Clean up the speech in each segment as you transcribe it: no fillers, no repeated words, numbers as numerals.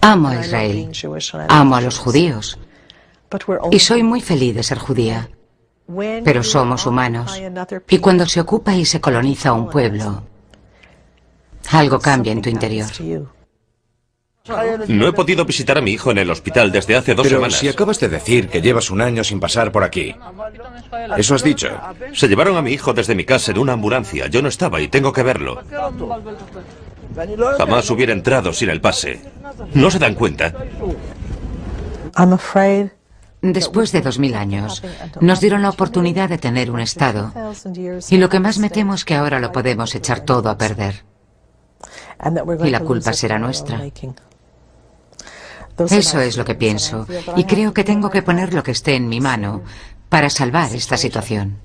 Amo a Israel, amo a los judíos y soy muy feliz de ser judía. Pero somos humanos y cuando se ocupa y se coloniza un pueblo, algo cambia en tu interior. No he podido visitar a mi hijo en el hospital desde hace 2 semanas. Pero si acabas de decir que llevas un año sin pasar por aquí. ¿Eso has dicho? Se llevaron a mi hijo desde mi casa en una ambulancia. Yo no estaba y tengo que verlo. Jamás hubiera entrado sin el pase. ¿No se dan cuenta? Después de 2000 años, nos dieron la oportunidad de tener un Estado. Y lo que más me temo es que ahora lo podemos echar todo a perder. Y la culpa será nuestra. Eso es lo que pienso. Y creo que tengo que poner lo que esté en mi mano para salvar esta situación.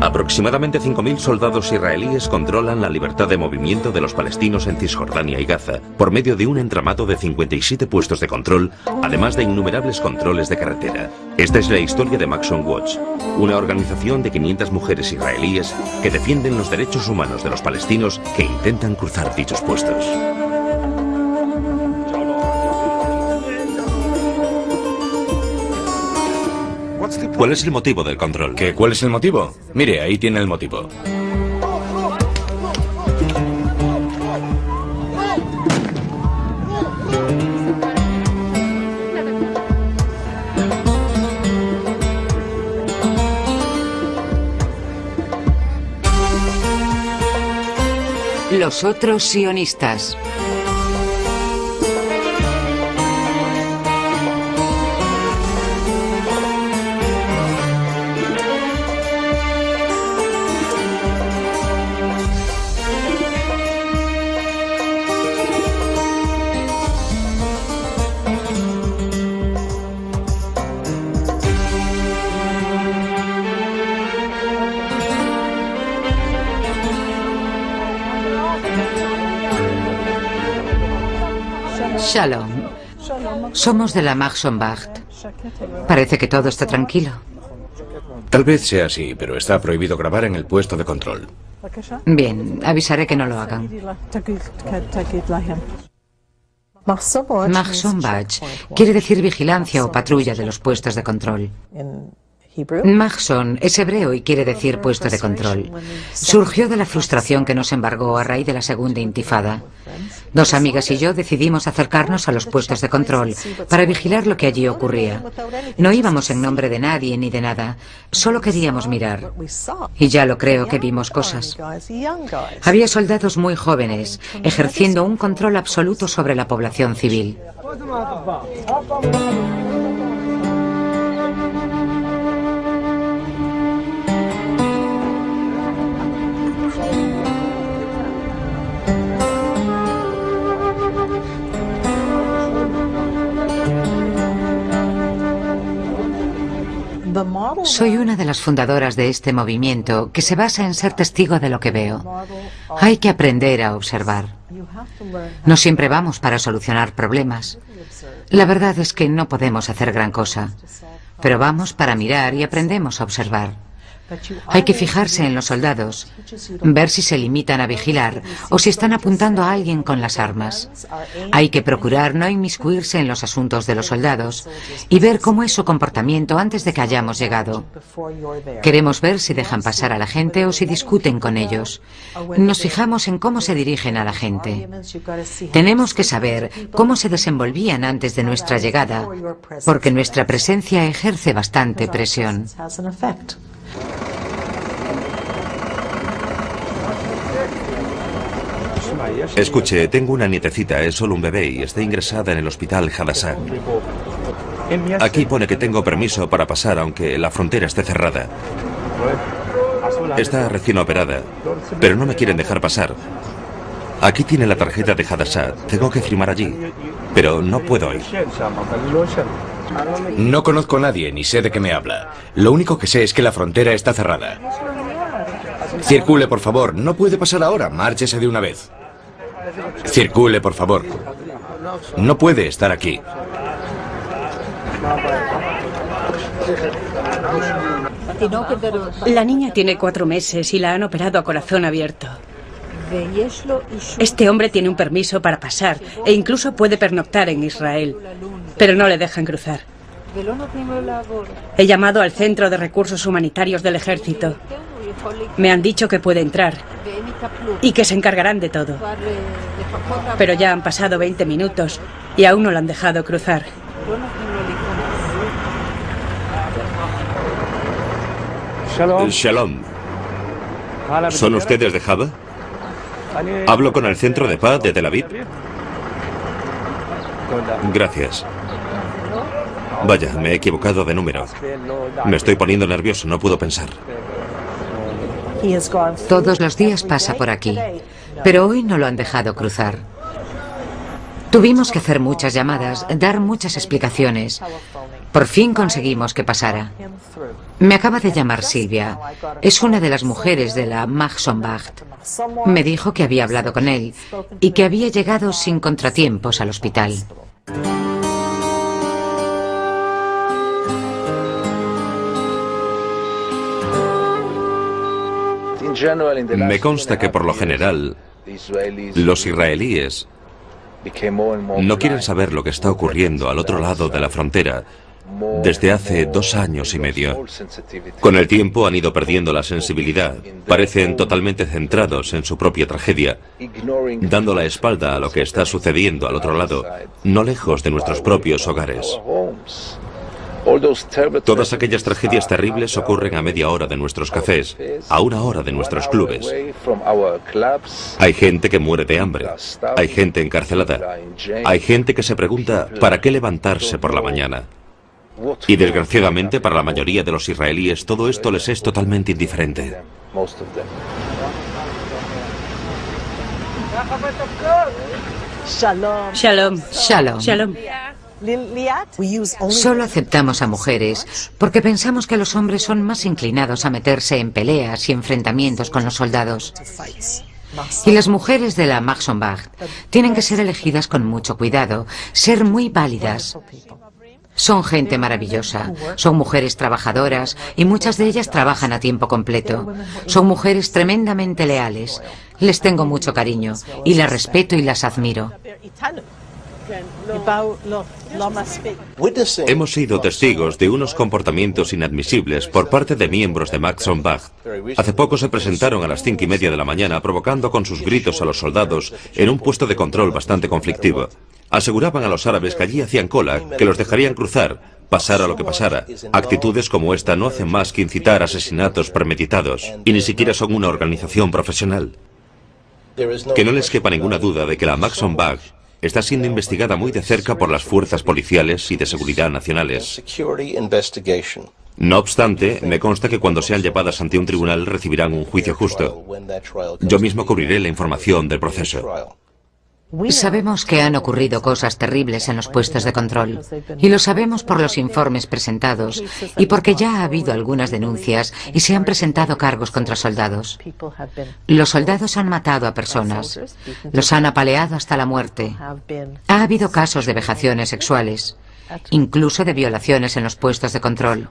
Aproximadamente 5.000 soldados israelíes controlan la libertad de movimiento de los palestinos en Cisjordania y Gaza por medio de un entramado de 57 puestos de control, además de innumerables controles de carretera. Esta es la historia de Maxon Watch, una organización de 500 mujeres israelíes que defienden los derechos humanos de los palestinos que intentan cruzar dichos puestos. ¿Cuál es el motivo del control? ¿Cuál es el motivo? Mire, ahí tiene el motivo. Los otros sionistas. Shalom. Somos de la Maxon-Wacht. Parece que todo está tranquilo. Tal vez sea así, pero está prohibido grabar en el puesto de control. Bien, avisaré que no lo hagan. Maxon-Wacht quiere decir vigilancia o patrulla de los puestos de control. Maxon es hebreo y quiere decir puesto de control. Surgió de la frustración que nos embargó a raíz de la segunda intifada. 2 amigas y yo decidimos acercarnos a los puestos de control para vigilar lo que allí ocurría. No íbamos en nombre de nadie ni de nada, solo queríamos mirar. Y ya lo creo que vimos cosas. Había soldados muy jóvenes, ejerciendo un control absoluto sobre la población civil. Soy una de las fundadoras de este movimiento que se basa en ser testigo de lo que veo. Hay que aprender a observar. No siempre vamos para solucionar problemas. La verdad es que no podemos hacer gran cosa, pero vamos para mirar y aprendemos a observar. Hay que fijarse en los soldados, ver si se limitan a vigilar o si están apuntando a alguien con las armas. Hay que procurar no inmiscuirse en los asuntos de los soldados y ver cómo es su comportamiento antes de que hayamos llegado. Queremos ver si dejan pasar a la gente o si discuten con ellos. Nos fijamos en cómo se dirigen a la gente. Tenemos que saber cómo se desenvolvían antes de nuestra llegada, porque nuestra presencia ejerce bastante presión. Escuche, tengo una nietecita, es solo un bebé y está ingresada en el hospital Hadassah. Aquí pone que tengo permiso para pasar aunque la frontera esté cerrada. Está recién operada, pero no me quieren dejar pasar. Aquí tiene la tarjeta de Hadassah, tengo que firmar allí, pero no puedo ir. No conozco a nadie ni sé de qué me habla. Lo único que sé es que la frontera está cerrada. Circule, por favor. No puede pasar ahora. Márchese de una vez. Circule, por favor. No puede estar aquí. La niña tiene 4 meses y la han operado a corazón abierto. Este hombre tiene un permiso para pasar e incluso puede pernoctar en Israel, pero no le dejan cruzar. He llamado al Centro de Recursos Humanitarios del Ejército. Me han dicho que puede entrar y que se encargarán de todo. Pero ya han pasado 20 minutos y aún no lo han dejado cruzar. Shalom. ¿Son ustedes de Java? ¿Hablo con el Centro de Paz de Tel Aviv? Gracias. Vaya, me he equivocado de número. Me estoy poniendo nervioso, no puedo pensar. Todos los días pasa por aquí, pero hoy no lo han dejado cruzar. Tuvimos que hacer muchas llamadas, dar muchas explicaciones. Por fin conseguimos que pasara. Me acaba de llamar Silvia. Es una de las mujeres de la Mahshonbacht. Me dijo que había hablado con él y que había llegado sin contratiempos al hospital. Me consta que por lo general los israelíes no quieren saber lo que está ocurriendo al otro lado de la frontera desde hace 2 años y medio. Con el tiempo han ido perdiendo la sensibilidad, parecen totalmente centrados en su propia tragedia, dando la espalda a lo que está sucediendo al otro lado, no lejos de nuestros propios hogares. Todas aquellas tragedias terribles ocurren a media hora de nuestros cafés, a 1 hora de nuestros clubes. Hay gente que muere de hambre, hay gente encarcelada, hay gente que se pregunta ¿para qué levantarse por la mañana? Y desgraciadamente para la mayoría de los israelíes todo esto les es totalmente indiferente. Shalom. Shalom. Shalom. Solo aceptamos a mujeres porque pensamos que los hombres son más inclinados a meterse en peleas y enfrentamientos con los soldados. Y las mujeres de la Mahshonbacht tienen que ser elegidas con mucho cuidado, ser muy válidas. Son gente maravillosa, son mujeres trabajadoras y muchas de ellas trabajan a tiempo completo. Son mujeres tremendamente leales. Les tengo mucho cariño y las respeto y las admiro. Hemos sido testigos de unos comportamientos inadmisibles por parte de miembros de Mahshonbacht. Hace poco se presentaron a las 5:30 de la mañana provocando con sus gritos a los soldados en un puesto de control bastante conflictivo. Aseguraban a los árabes que allí hacían cola, que los dejarían cruzar, pasara lo que pasara. Actitudes como esta no hacen más que incitar asesinatos premeditados y ni siquiera son una organización profesional. Que no les quepa ninguna duda de que la Mahshonbacht está siendo investigada muy de cerca por las fuerzas policiales y de seguridad nacionales. No obstante, me consta que cuando sean llevadas ante un tribunal recibirán un juicio justo. Yo mismo cubriré la información del proceso. Sabemos que han ocurrido cosas terribles en los puestos de control, y lo sabemos por los informes presentados y porque ya ha habido algunas denuncias y se han presentado cargos contra soldados. Los soldados han matado a personas, los han apaleado hasta la muerte. Ha habido casos de vejaciones sexuales, incluso de violaciones en los puestos de control.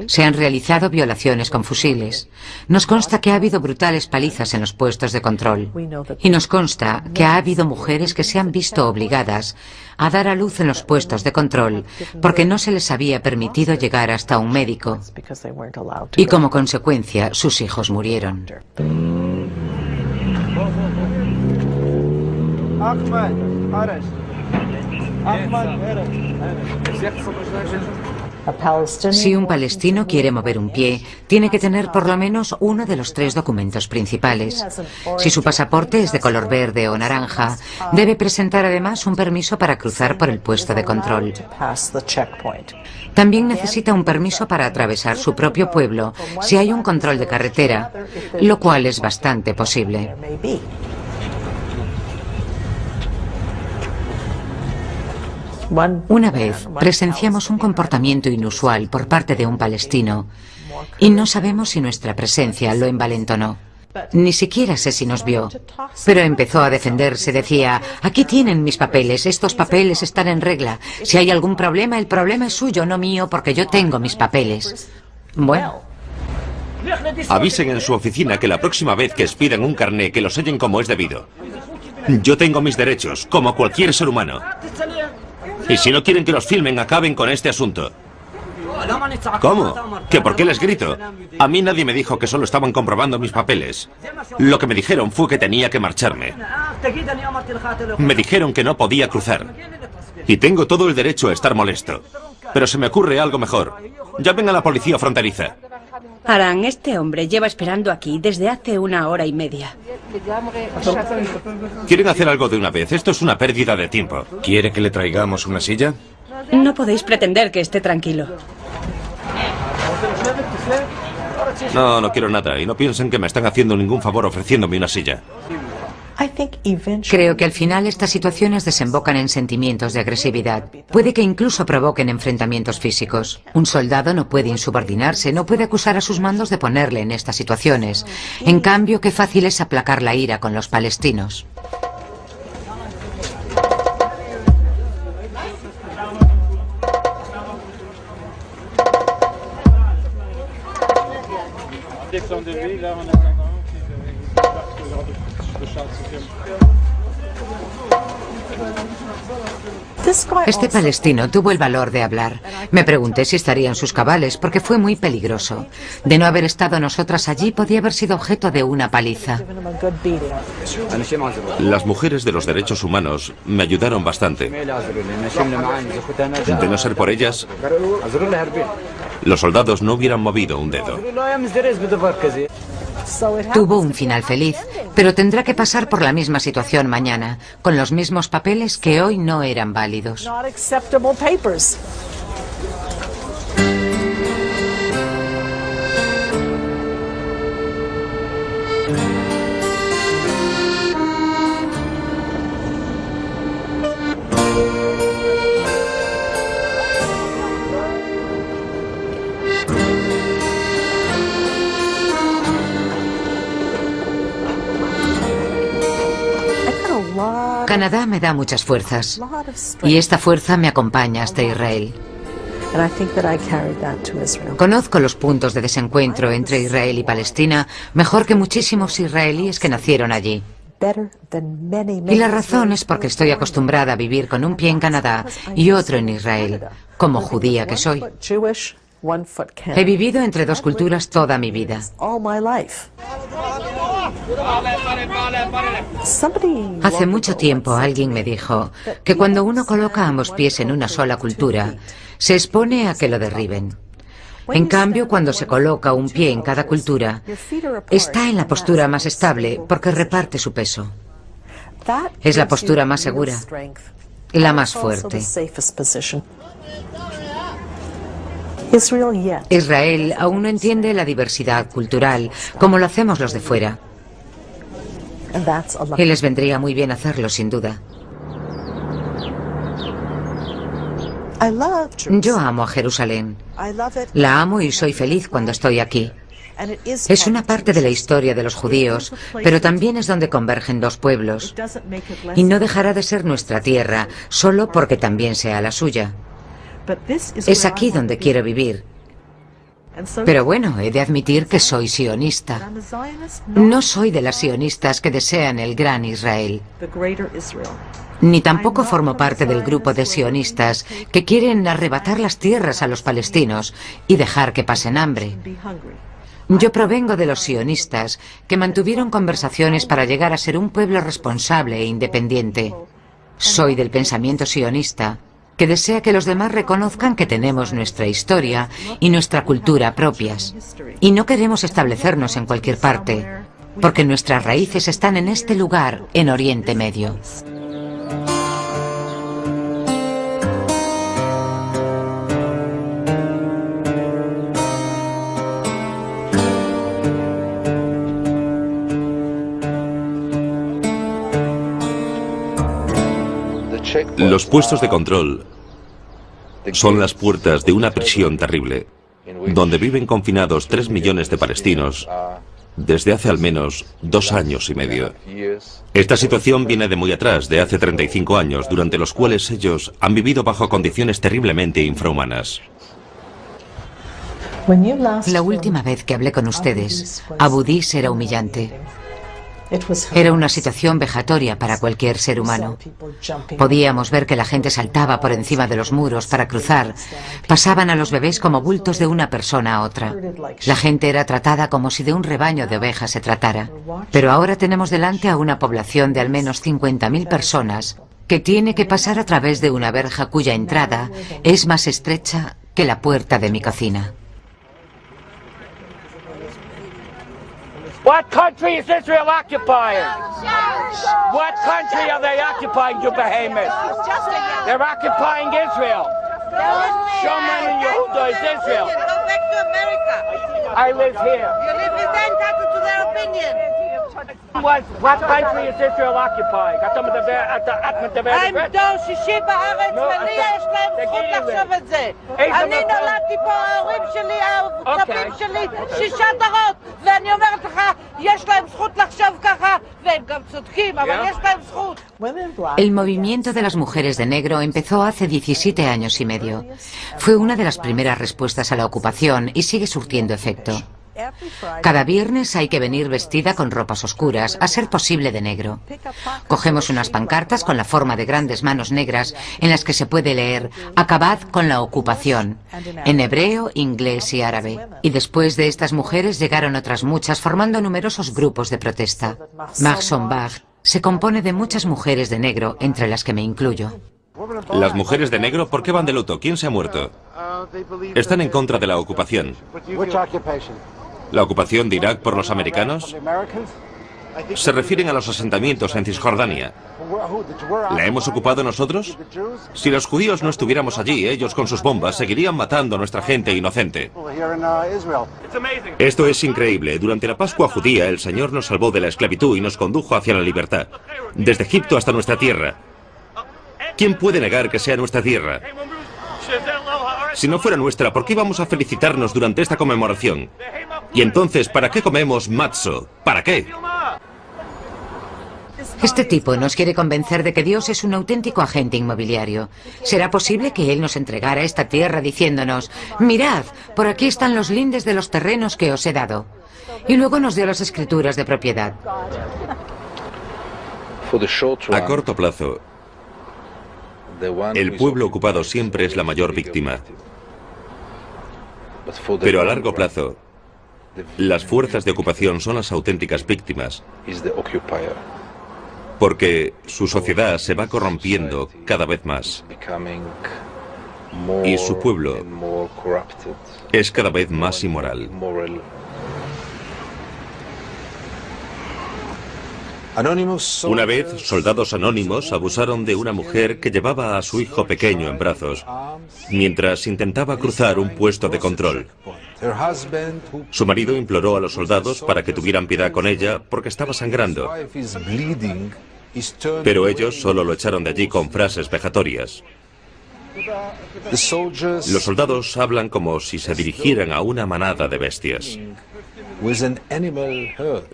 Se han realizado violaciones con fusiles. Nos consta que ha habido brutales palizas en los puestos de control. Y nos consta que ha habido mujeres que se han visto obligadas a dar a luz en los puestos de control porque no se les había permitido llegar hasta un médico. Y como consecuencia, sus hijos murieron. Si un palestino quiere mover un pie, tiene que tener por lo menos uno de los 3 documentos principales. Si su pasaporte es de color verde o naranja, debe presentar además un permiso para cruzar por el puesto de control. También necesita un permiso para atravesar su propio pueblo si hay un control de carretera, lo cual es bastante posible. Una vez presenciamos un comportamiento inusual por parte de un palestino y no sabemos si nuestra presencia lo envalentonó. Ni siquiera sé si nos vio, pero empezó a defenderse. Decía: aquí tienen mis papeles, estos papeles están en regla. Si hay algún problema, el problema es suyo, no mío, porque yo tengo mis papeles. Bueno, Avisen en su oficina que la próxima vez que expidan un carné que lo sellen como es debido. Yo tengo mis derechos, como cualquier ser humano. Y si no quieren que los filmen, acaben con este asunto. ¿Cómo? ¿Que por qué les grito? A mí nadie me dijo que solo estaban comprobando mis papeles. Lo que me dijeron fue que tenía que marcharme. Me dijeron que no podía cruzar. Y tengo todo el derecho a estar molesto. Pero se me ocurre algo mejor. Llamen a la policía fronteriza. Aran, este hombre lleva esperando aquí desde hace 1 hora y media. ¿Quieren hacer algo de una vez? Esto es una pérdida de tiempo. ¿Quiere que le traigamos una silla? No podéis pretender que esté tranquilo. No, no quiero nada. Y no piensen que me están haciendo ningún favor ofreciéndome una silla. Creo que al final estas situaciones desembocan en sentimientos de agresividad. Puede que incluso provoquen enfrentamientos físicos. Un soldado no puede insubordinarse, no puede acusar a sus mandos de ponerle en estas situaciones. En cambio, qué fácil es aplacar la ira con los palestinos. Este palestino tuvo el valor de hablar. Me pregunté si estaría en sus cabales porque fue muy peligroso. De no haber estado nosotras allí, podía haber sido objeto de una paliza. Las mujeres de los derechos humanos me ayudaron bastante. De no ser por ellas, los soldados no hubieran movido un dedo. Tuvo un final feliz, pero tendrá que pasar por la misma situación mañana, con los mismos papeles que hoy no eran válidos. Canadá me da muchas fuerzas y esta fuerza me acompaña hasta Israel. Conozco los puntos de desencuentro entre Israel y Palestina mejor que muchísimos israelíes que nacieron allí. Y la razón es porque estoy acostumbrada a vivir con un pie en Canadá y otro en Israel, como judía que soy. He vivido entre dos culturas toda mi vida. Hace mucho tiempo alguien me dijo que cuando uno coloca ambos pies en una sola cultura, se expone a que lo derriben. En cambio, cuando se coloca un pie en cada cultura, está en la postura más estable porque reparte su peso. Es la postura más segura, la más fuerte. Israel aún no entiende la diversidad cultural como lo hacemos los de fuera. Y les vendría muy bien hacerlo, sin duda. Yo amo a Jerusalén. La amo y soy feliz cuando estoy aquí. Es una parte de la historia de los judíos, pero también es donde convergen dos pueblos. Y no dejará de ser nuestra tierra, solo porque también sea la suya. Es aquí donde quiero vivir. Pero bueno, he de admitir que soy sionista. No soy de las sionistas que desean el gran Israel. Ni tampoco formo parte del grupo de sionistas que quieren arrebatar las tierras a los palestinos y dejar que pasen hambre. Yo provengo de los sionistas que mantuvieron conversaciones para llegar a ser un pueblo responsable e independiente. Soy del pensamiento sionista, que desea que los demás reconozcan que tenemos nuestra historia y nuestra cultura propias. Y no queremos establecernos en cualquier parte, porque nuestras raíces están en este lugar, en Oriente Medio. Los puestos de control son las puertas de una prisión terrible, donde viven confinados 3 millones de palestinos desde hace al menos 2 años y medio. Esta situación viene de muy atrás, de hace 35 años, durante los cuales ellos han vivido bajo condiciones terriblemente infrahumanas. La última vez que hablé con ustedes, Abu Dis era humillante. Era una situación vejatoria para cualquier ser humano. Podíamos ver que la gente saltaba por encima de los muros para cruzar. Pasaban a los bebés como bultos de una persona a otra. La gente era tratada como si de un rebaño de ovejas se tratara. Pero ahora tenemos delante a una población de al menos 50.000 personas que tiene que pasar a través de una verja cuya entrada es más estrecha que la puerta de mi cocina. What country is Israel occupying? What country are they occupying, you behemoths? They're occupying Israel. Shoman Yehuda is Israel. Go back to America. I live here. You live with them, entitled to their opinion. What country is Israel occupying? הם דור שישי בארץ ולי יש להם זכות לחשוב את זה. אני נולדתי פה, ההורים שלי, הסבים שלי, 6 דורות, ואני אומרת לך, יש להם זכות לחשוב ככה, והם גם צודקים, אבל יש להם זכות. El movimiento de las mujeres de negro empezó hace 17 años y medio. Fue una de las primeras respuestas a la ocupación y sigue surtiendo efecto. Cada viernes hay que venir vestida con ropas oscuras, a ser posible de negro. Cogemos unas pancartas con la forma de grandes manos negras en las que se puede leer «Acabad con la ocupación», en hebreo, inglés y árabe. Y después de estas mujeres llegaron otras muchas formando numerosos grupos de protesta. Mahzon Bach se compone de muchas mujeres de negro, entre las que me incluyo. Las mujeres de negro, ¿por qué van de luto? ¿Quién se ha muerto? Están en contra de la ocupación. ¿La ocupación de Irak por los americanos? Se refieren a los asentamientos en Cisjordania. ¿La hemos ocupado nosotros? Si los judíos no estuviéramos allí, ellos con sus bombas seguirían matando a nuestra gente inocente. Esto es increíble. Durante la Pascua judía, el Señor nos salvó de la esclavitud y nos condujo hacia la libertad. Desde Egipto hasta nuestra tierra. ¿Quién puede negar que sea nuestra tierra? Si no fuera nuestra, ¿por qué íbamos a felicitarnos durante esta conmemoración? Y entonces, ¿para qué comemos matzo? ¿Para qué? Este tipo nos quiere convencer de que Dios es un auténtico agente inmobiliario. ¿Será posible que Él nos entregara esta tierra diciéndonos, mirad, por aquí están los lindes de los terrenos que os he dado? Y luego nos dio las escrituras de propiedad. A corto plazo, el pueblo ocupado siempre es la mayor víctima. Pero a largo plazo, las fuerzas de ocupación son las auténticas víctimas, porque su sociedad se va corrompiendo cada vez más y su pueblo es cada vez más inmoral. Una vez, soldados anónimos abusaron de una mujer que llevaba a su hijo pequeño en brazos, mientras intentaba cruzar un puesto de control. Su marido imploró a los soldados para que tuvieran piedad con ella porque estaba sangrando, pero ellos solo lo echaron de allí con frases vejatorias. Los soldados hablan como si se dirigieran a una manada de bestias.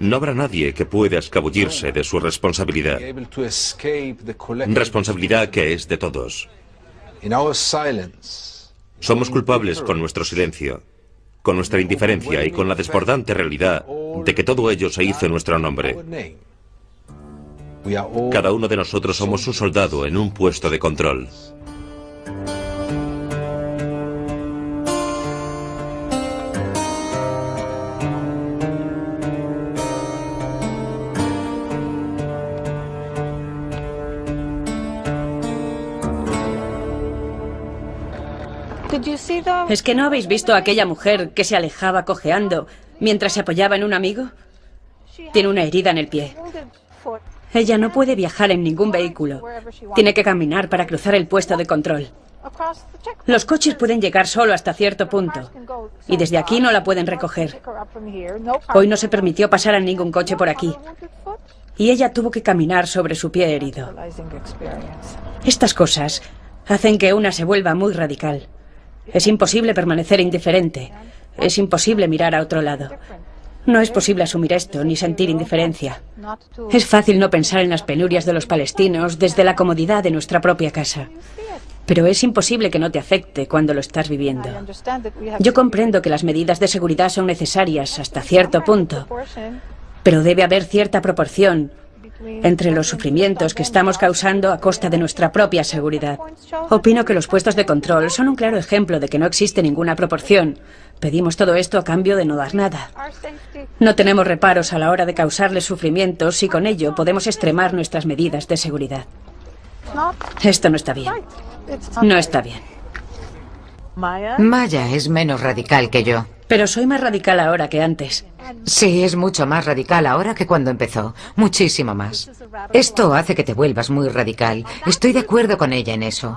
No habrá nadie que pueda escabullirse de su responsabilidad. Responsabilidad que es de todos. Somos culpables con nuestro silencio, con nuestra indiferencia y con la desbordante realidad de que todo ello se hizo en nuestro nombre. Cada uno de nosotros somos un soldado en un puesto de control. ¿Es que no habéis visto a aquella mujer que se alejaba cojeando mientras se apoyaba en un amigo? Tiene una herida en el pie. Ella no puede viajar en ningún vehículo. Tiene que caminar para cruzar el puesto de control. Los coches pueden llegar solo hasta cierto punto y desde aquí no la pueden recoger. Hoy no se permitió pasar a ningún coche por aquí y ella tuvo que caminar sobre su pie herido. Estas cosas hacen que una se vuelva muy radical. Es imposible permanecer indiferente. Es imposible mirar a otro lado. No es posible asumir esto ni sentir indiferencia. Es fácil no pensar en las penurias de los palestinos desde la comodidad de nuestra propia casa. Pero es imposible que no te afecte cuando lo estás viviendo. Yo comprendo que las medidas de seguridad son necesarias hasta cierto punto, pero debe haber cierta proporción entre los sufrimientos que estamos causando a costa de nuestra propia seguridad. Opino que los puestos de control son un claro ejemplo de que no existe ninguna proporción. Pedimos todo esto a cambio de no dar nada. No tenemos reparos a la hora de causarles sufrimientos y con ello podemos extremar nuestras medidas de seguridad. Esto no está bien. No está bien. Maya es menos radical que yo. Pero soy más radical ahora que antes. Sí, es mucho más radical ahora que cuando empezó. Muchísimo más. Esto hace que te vuelvas muy radical. Estoy de acuerdo con ella en eso.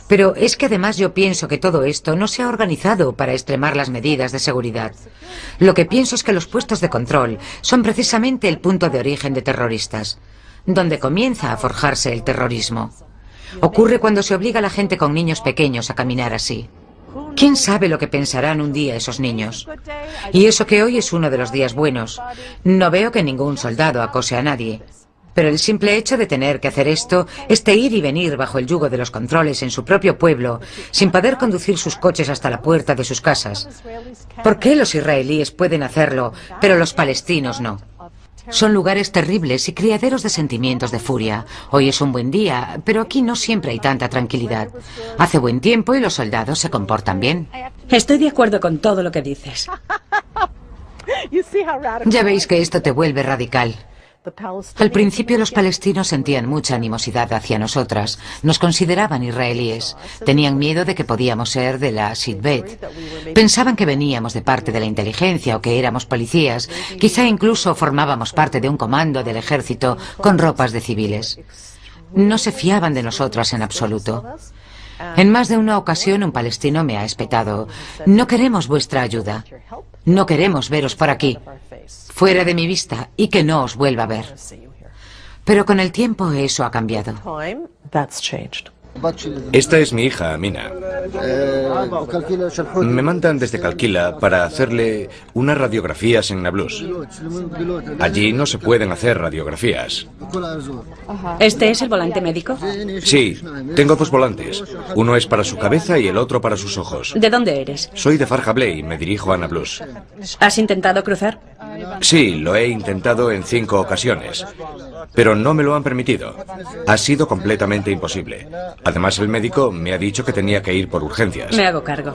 Pero es que además yo pienso que todo esto no se ha organizado para extremar las medidas de seguridad. Lo que pienso es que los puestos de control son precisamente el punto de origen de terroristas, donde comienza a forjarse el terrorismo. Ocurre cuando se obliga a la gente con niños pequeños a caminar así. ¿Quién sabe lo que pensarán un día esos niños? Y eso que hoy es uno de los días buenos. No veo que ningún soldado acose a nadie. Pero el simple hecho de tener que hacer esto, este ir y venir bajo el yugo de los controles en su propio pueblo, sin poder conducir sus coches hasta la puerta de sus casas. ¿Por qué los israelíes pueden hacerlo, pero los palestinos no? Son lugares terribles y criaderos de sentimientos de furia. Hoy es un buen día, pero aquí no siempre hay tanta tranquilidad. Hace buen tiempo y los soldados se comportan bien. Estoy de acuerdo con todo lo que dices. Ya veis que esto te vuelve radical. Al principio los palestinos sentían mucha animosidad hacia nosotras. Nos consideraban israelíes. Tenían miedo de que podíamos ser de la Shin Bet. Pensaban que veníamos de parte de la inteligencia o que éramos policías. Quizá incluso formábamos parte de un comando del ejército con ropas de civiles. No se fiaban de nosotras en absoluto. En más de una ocasión un palestino me ha espetado: no queremos vuestra ayuda. No queremos veros por aquí. Fuera de mi vista y que no os vuelva a ver. Pero con el tiempo eso ha cambiado. Esta es mi hija, Amina. Me mandan desde Calquila para hacerle unas radiografías en Nablus. Allí no se pueden hacer radiografías. ¿Este es el volante médico? Sí, tengo dos volantes. Uno es para su cabeza y el otro para sus ojos. ¿De dónde eres? Soy de Farjabley y me dirijo a Nablus. ¿Has intentado cruzar? Sí, lo he intentado en 5 ocasiones, pero no me lo han permitido. Ha sido completamente imposible. Además, el médico me ha dicho que tenía que ir por urgencias. Me hago cargo.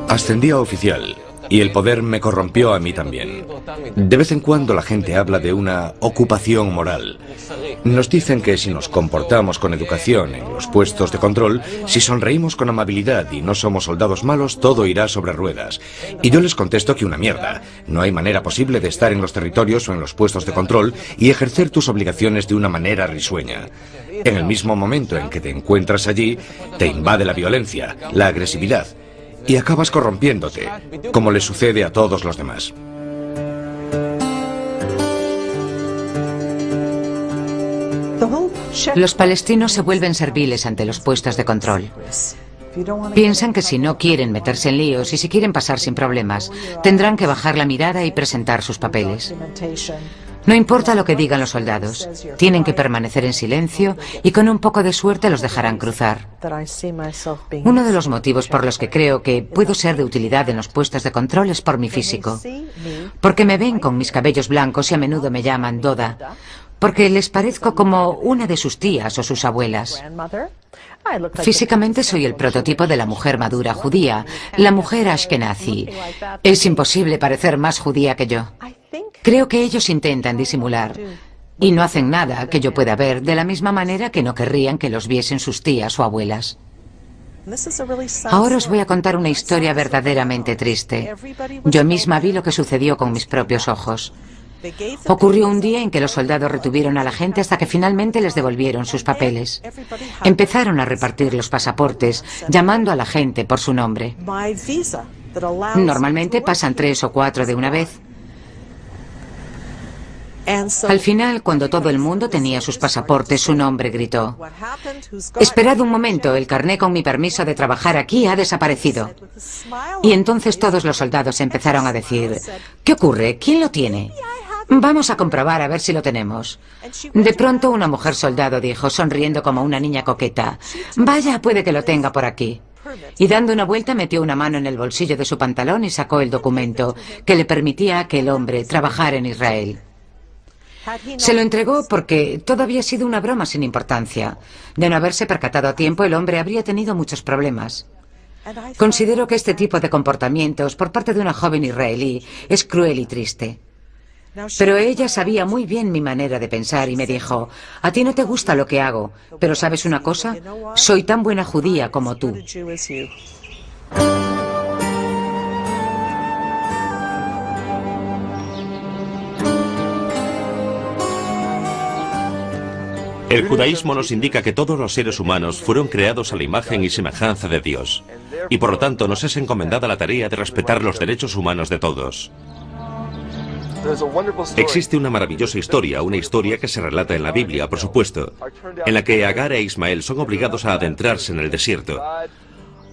Ascendí a oficial y el poder me corrompió a mí también. De vez en cuando la gente habla de una ocupación moral. Nos dicen que si nos comportamos con educación en los puestos de control, si sonreímos con amabilidad y no somos soldados malos, todo irá sobre ruedas. Y yo les contesto que una mierda. No hay manera posible de estar en los territorios o en los puestos de control y ejercer tus obligaciones de una manera risueña. En el mismo momento en que te encuentras allí, te invade la violencia, la agresividad, y acabas corrompiéndote, como le sucede a todos los demás. Los palestinos se vuelven serviles ante los puestos de control. Piensan que si no quieren meterse en líos y si quieren pasar sin problemas, tendrán que bajar la mirada y presentar sus papeles. No importa lo que digan los soldados, tienen que permanecer en silencio y con un poco de suerte los dejarán cruzar. Uno de los motivos por los que creo que puedo ser de utilidad en los puestos de control es por mi físico. Porque me ven con mis cabellos blancos y a menudo me llaman Doda. Porque les parezco como una de sus tías o sus abuelas. Físicamente soy el prototipo de la mujer madura judía, la mujer ashkenazi. Es imposible parecer más judía que yo. Creo que ellos intentan disimular y no hacen nada que yo pueda ver, de la misma manera que no querrían que los viesen sus tías o abuelas. Ahora os voy a contar una historia verdaderamente triste. Yo misma vi lo que sucedió con mis propios ojos. Ocurrió un día en que los soldados retuvieron a la gente hasta que finalmente les devolvieron sus papeles. Empezaron a repartir los pasaportes, llamando a la gente por su nombre. Normalmente pasan 3 o 4 de una vez. Al final, cuando todo el mundo tenía sus pasaportes, un hombre gritó: «Esperad un momento, el carné con mi permiso de trabajar aquí ha desaparecido». Y entonces todos los soldados empezaron a decir: «¿Qué ocurre? ¿Quién lo tiene? Vamos a comprobar a ver si lo tenemos». De pronto una mujer soldado dijo, sonriendo como una niña coqueta: «Vaya, puede que lo tenga por aquí». Y dando una vuelta metió una mano en el bolsillo de su pantalón y sacó el documento que le permitía a aquel hombre trabajar en Israel. Se lo entregó porque todo había sido una broma sin importancia. De no haberse percatado a tiempo, el hombre habría tenido muchos problemas. Considero que este tipo de comportamientos por parte de una joven israelí es cruel y triste. Pero ella sabía muy bien mi manera de pensar y me dijo: «A ti no te gusta lo que hago, pero ¿sabes una cosa? Soy tan buena judía como tú». El judaísmo nos indica que todos los seres humanos fueron creados a la imagen y semejanza de Dios, y por lo tanto nos es encomendada la tarea de respetar los derechos humanos de todos. Existe una maravillosa historia, una historia que se relata en la Biblia, por supuesto, en la que Agar e Ismael son obligados a adentrarse en el desierto.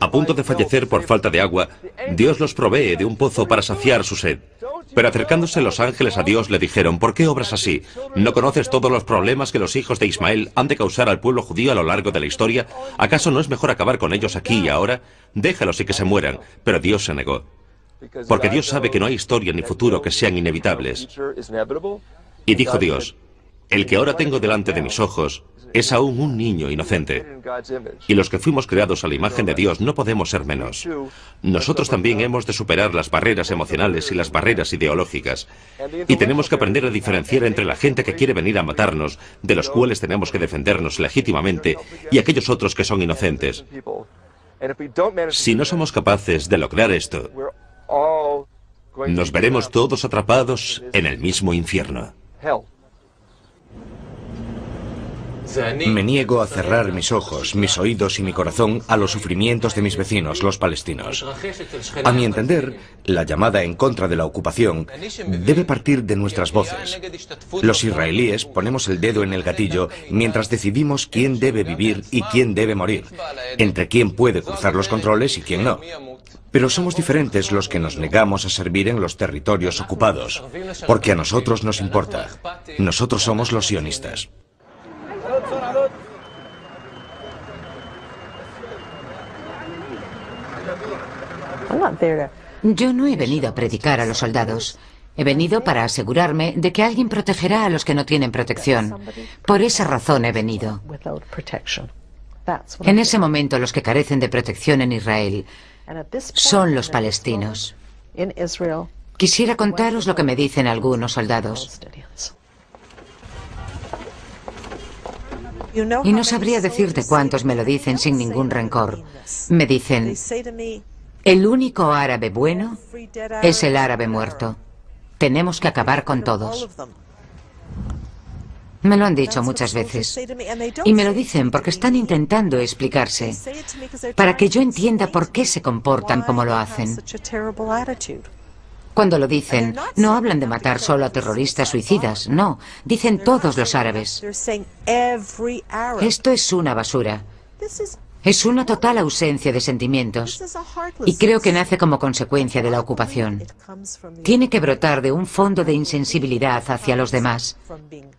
A punto de fallecer por falta de agua, Dios los provee de un pozo para saciar su sed. Pero acercándose los ángeles a Dios le dijeron: «¿Por qué obras así? ¿No conoces todos los problemas que los hijos de Ismael han de causar al pueblo judío a lo largo de la historia? ¿Acaso no es mejor acabar con ellos aquí y ahora? Déjalos y que se mueran». Pero Dios se negó. Porque Dios sabe que no hay historia ni futuro que sean inevitables. Y dijo Dios: «El que ahora tengo delante de mis ojos es aún un niño inocente». Y los que fuimos creados a la imagen de Dios no podemos ser menos. Nosotros también hemos de superar las barreras emocionales y las barreras ideológicas. Y tenemos que aprender a diferenciar entre la gente que quiere venir a matarnos, de los cuales tenemos que defendernos legítimamente, y aquellos otros que son inocentes. Si no somos capaces de lograr esto, nos veremos todos atrapados en el mismo infierno. Me niego a cerrar mis ojos, mis oídos y mi corazón a los sufrimientos de mis vecinos, los palestinos. A mi entender, la llamada en contra de la ocupación debe partir de nuestras voces. Los israelíes ponemos el dedo en el gatillo mientras decidimos quién debe vivir y quién debe morir, entre quién puede cruzar los controles y quién no. Pero somos diferentes los que nos negamos a servir en los territorios ocupados, porque a nosotros nos importa. Nosotros somos los sionistas. Yo no he venido a predicar a los soldados. He venido para asegurarme de que alguien protegerá a los que no tienen protección. Por esa razón he venido. En ese momento, los que carecen de protección en Israel son los palestinos. Quisiera contaros lo que me dicen algunos soldados. Y no sabría decirte cuántos me lo dicen sin ningún rencor. Me dicen: «El único árabe bueno es el árabe muerto. Tenemos que acabar con todos». Me lo han dicho muchas veces. Y me lo dicen porque están intentando explicarse, para que yo entienda por qué se comportan como lo hacen. Cuando lo dicen, no hablan de matar solo a terroristas suicidas, no, dicen todos los árabes. Esto es una basura. Es una total ausencia de sentimientos. Y creo que nace como consecuencia de la ocupación. Tiene que brotar de un fondo de insensibilidad hacia los demás.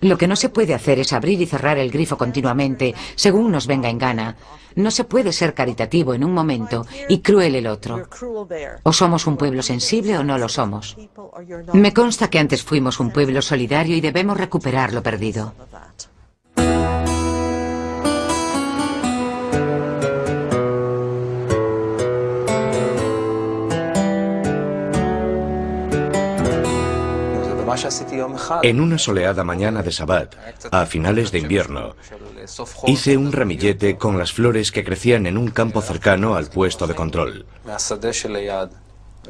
Lo que no se puede hacer es abrir y cerrar el grifo continuamente, según nos venga en gana. No se puede ser caritativo en un momento y cruel el otro. O somos un pueblo sensible o no lo somos. Me consta que antes fuimos un pueblo solidario y debemos recuperar lo perdido. En una soleada mañana de Sabbat, a finales de invierno, hice un ramillete con las flores que crecían en un campo cercano al puesto de control.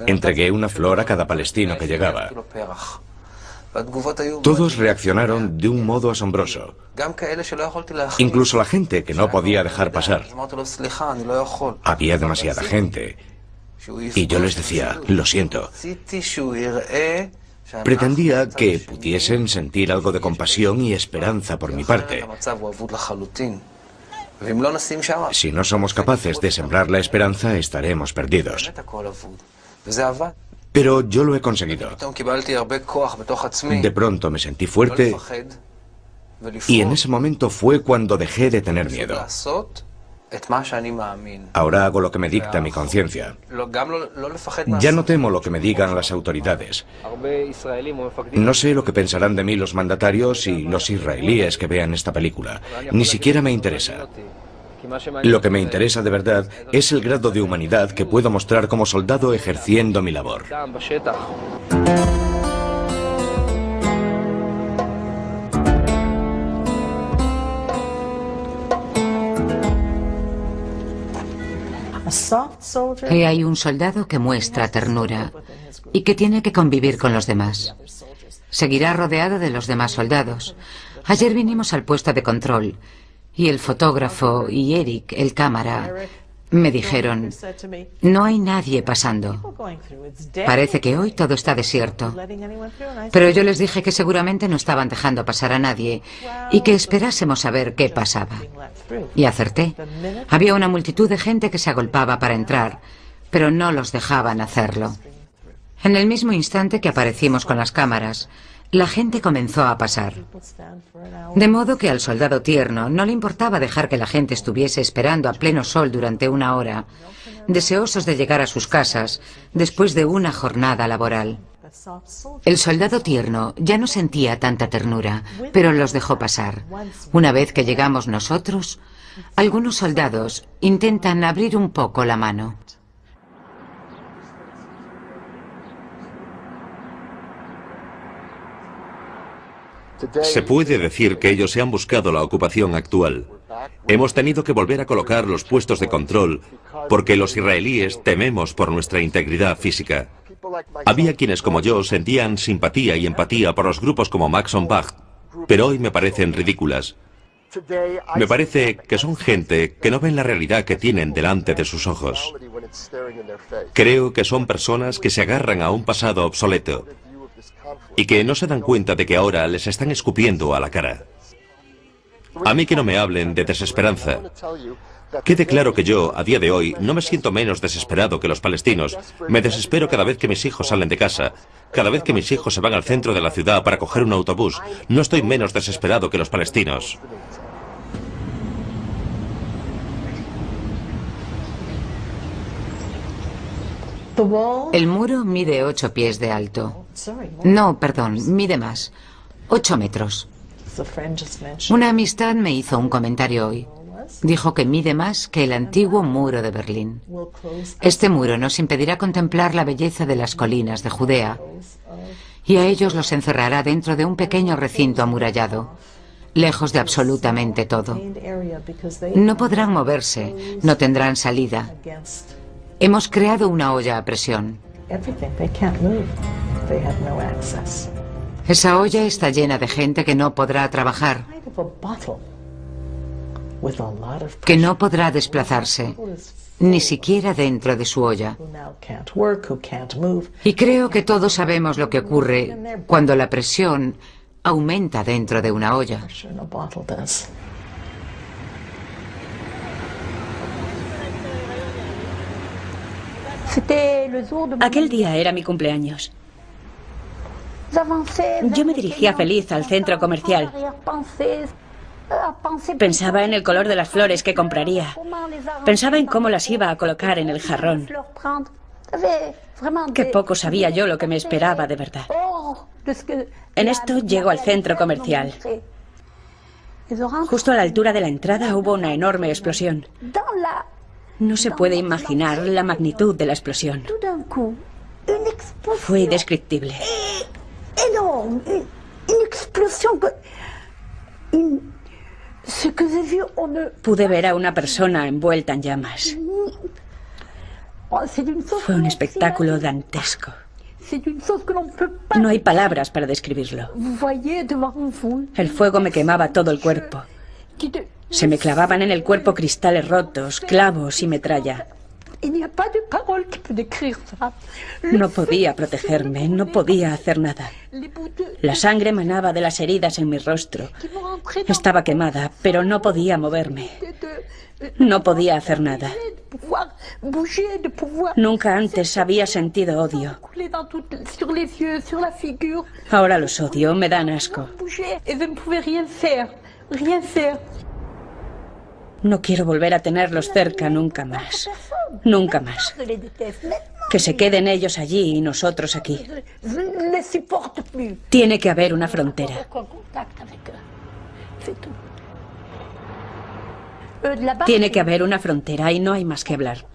Entregué una flor a cada palestino que llegaba. Todos reaccionaron de un modo asombroso. Incluso la gente que no podía dejar pasar. Había demasiada gente. Y yo les decía, lo siento. Pretendía que pudiesen sentir algo de compasión y esperanza por mi parte. Si no somos capaces de sembrar la esperanza, estaremos perdidos. Pero yo lo he conseguido. De pronto me sentí fuerte y en ese momento fue cuando dejé de tener miedo. Ahora hago lo que me dicta mi conciencia. Ya no temo lo que me digan las autoridades. No sé lo que pensarán de mí los mandatarios y los israelíes que vean esta película. Ni siquiera me interesa. Lo que me interesa de verdad es el grado de humanidad que puedo mostrar como soldado ejerciendo mi labor. Hay un soldado que muestra ternura y que tiene que convivir con los demás. Seguirá rodeado de los demás soldados. Ayer vinimos al puesto de control y el fotógrafo y Eric, el cámara, me dijeron, no hay nadie pasando. Parece que hoy todo está desierto. Pero yo les dije que seguramente no estaban dejando pasar a nadie y que esperásemos a ver qué pasaba. Y acerté. Había una multitud de gente que se agolpaba para entrar, pero no los dejaban hacerlo. En el mismo instante que aparecimos con las cámaras, la gente comenzó a pasar. De modo que al soldado tierno no le importaba dejar que la gente estuviese esperando a pleno sol durante una hora, deseosos de llegar a sus casas después de una jornada laboral. El soldado tierno ya no sentía tanta ternura, pero los dejó pasar. Una vez que llegamos nosotros, algunos soldados intentan abrir un poco la mano. Se puede decir que ellos se han buscado la ocupación actual. Hemos tenido que volver a colocar los puestos de control porque los israelíes tememos por nuestra integridad física. Había quienes como yo sentían simpatía y empatía por los grupos como Maxon Bach, pero hoy me parecen ridículas. Me parece que son gente que no ven la realidad que tienen delante de sus ojos. Creo que son personas que se agarran a un pasado obsoleto y que no se dan cuenta de que ahora les están escupiendo a la cara. A mí que no me hablen de desesperanza. Quede claro que yo, a día de hoy, no me siento menos desesperado que los palestinos. Me desespero cada vez que mis hijos salen de casa, cada vez que mis hijos se van al centro de la ciudad para coger un autobús. No estoy menos desesperado que los palestinos. El muro mide 8 pies de alto. No, perdón, mide más. 8 metros. Una amistad me hizo un comentario hoy. Dijo que mide más que el antiguo muro de Berlín. Este muro nos impedirá contemplar la belleza de las colinas de Judea y a ellos los encerrará dentro de un pequeño recinto amurallado, lejos de absolutamente todo. No podrán moverse, no tendrán salida. Hemos creado una olla a presión. Esa olla está llena de gente que no podrá trabajar, que no podrá desplazarse, ni siquiera dentro de su olla. Y creo que todos sabemos lo que ocurre cuando la presión aumenta dentro de una olla. Aquel día era mi cumpleaños. Yo me dirigía feliz al centro comercial. Pensaba en el color de las flores que compraría. Pensaba en cómo las iba a colocar en el jarrón. Qué poco sabía yo lo que me esperaba de verdad. En esto llego al centro comercial. Justo a la altura de la entrada hubo una enorme explosión. No se puede imaginar la magnitud de la explosión. Fue indescriptible. Pude ver a una persona envuelta en llamas. Fue un espectáculo dantesco. No hay palabras para describirlo. El fuego me quemaba todo el cuerpo. Se me clavaban en el cuerpo cristales rotos, clavos y metralla. No podía protegerme, no podía hacer nada. La sangre manaba de las heridas en mi rostro. Estaba quemada, pero no podía moverme. No podía hacer nada. Nunca antes había sentido odio. Ahora los odio, me dan asco. No quiero volver a tenerlos cerca nunca más. Nunca más. Que se queden ellos allí y nosotros aquí. Tiene que haber una frontera. Tiene que haber una frontera y no hay más que hablar.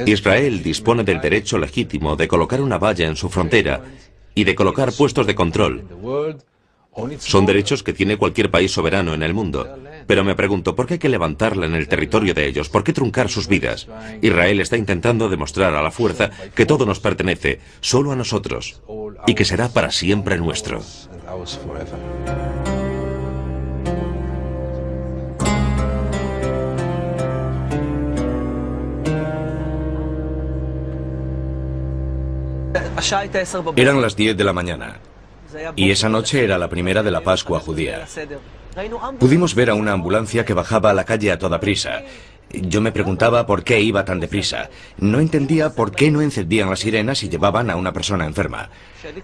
Israel dispone del derecho legítimo de colocar una valla en su frontera y de colocar puestos de control. Son derechos que tiene cualquier país soberano en el mundo. Pero me pregunto, ¿por qué hay que levantarla en el territorio de ellos? ¿Por qué truncar sus vidas? Israel está intentando demostrar a la fuerza que todo nos pertenece, solo a nosotros, y que será para siempre nuestro. Eran las 10 de la mañana, y esa noche era la primera de la Pascua judía. Pudimos ver a una ambulancia que bajaba a la calle a toda prisa. Yo me preguntaba por qué iba tan deprisa. No entendía por qué no encendían las sirenas y llevaban a una persona enferma.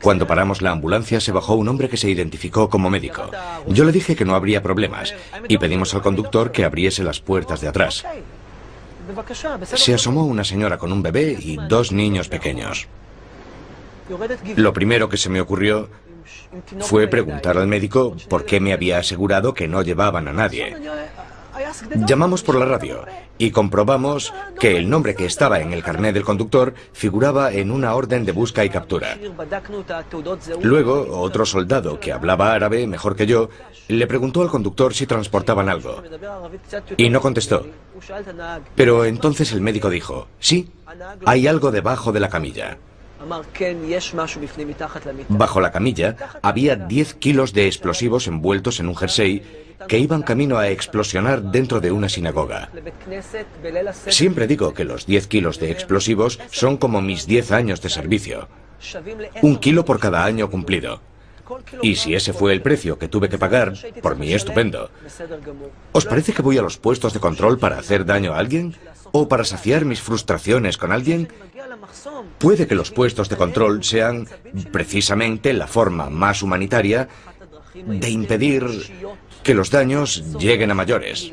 Cuando paramos la ambulancia se bajó un hombre que se identificó como médico. Yo le dije que no habría problemas y pedimos al conductor que abriese las puertas de atrás. Se asomó una señora con un bebé y 2 niños pequeños. Lo primero que se me ocurrió fue preguntar al médico por qué me había asegurado que no llevaban a nadie. Llamamos por la radio y comprobamos que el nombre que estaba en el carné del conductor figuraba en una orden de busca y captura. Luego, otro soldado que hablaba árabe mejor que yo le preguntó al conductor si transportaban algo y no contestó. Pero entonces el médico dijo, sí, hay algo debajo de la camilla. Bajo la camilla había 10 kilos de explosivos envueltos en un jersey que iban camino a explosionar dentro de una sinagoga. Siempre digo que los 10 kilos de explosivos son como mis 10 años de servicio. 1 kilo por cada año cumplido. Y si ese fue el precio que tuve que pagar, por mí estupendo. ¿Os parece que voy a los puestos de control para hacer daño a alguien? ¿O para saciar mis frustraciones con alguien? Puede que los puestos de control sean precisamente la forma más humanitaria de impedir que los daños lleguen a mayores.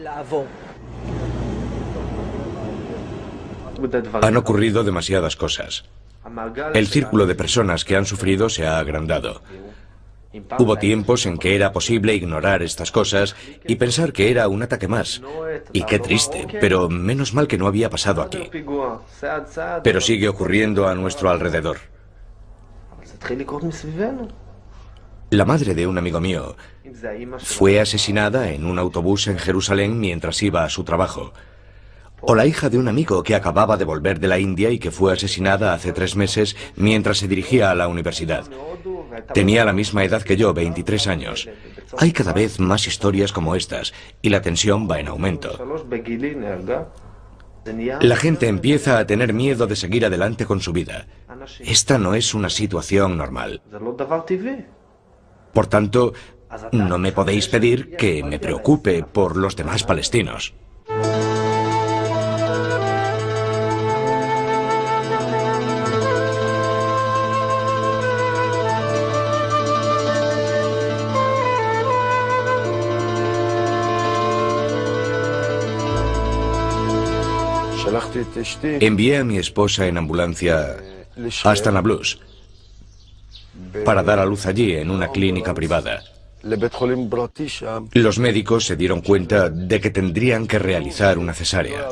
Han ocurrido demasiadas cosas. El círculo de personas que han sufrido se ha agrandado. Hubo tiempos en que era posible ignorar estas cosas y pensar que era un ataque más. Y qué triste, pero menos mal que no había pasado aquí. Pero sigue ocurriendo a nuestro alrededor. La madre de un amigo mío fue asesinada en un autobús en Jerusalén mientras iba a su trabajo. O la hija de un amigo que acababa de volver de la India y que fue asesinada hace 3 meses mientras se dirigía a la universidad. Tenía la misma edad que yo, 23 años. Hay cada vez más historias como estas y la tensión va en aumento. La gente empieza a tener miedo de seguir adelante con su vida. Esta no es una situación normal. Por tanto, no me podéis pedir que me preocupe por los demás palestinos. Envié a mi esposa en ambulancia hasta Nablus para dar a luz allí en una clínica privada. Los médicos se dieron cuenta de que tendrían que realizar una cesárea.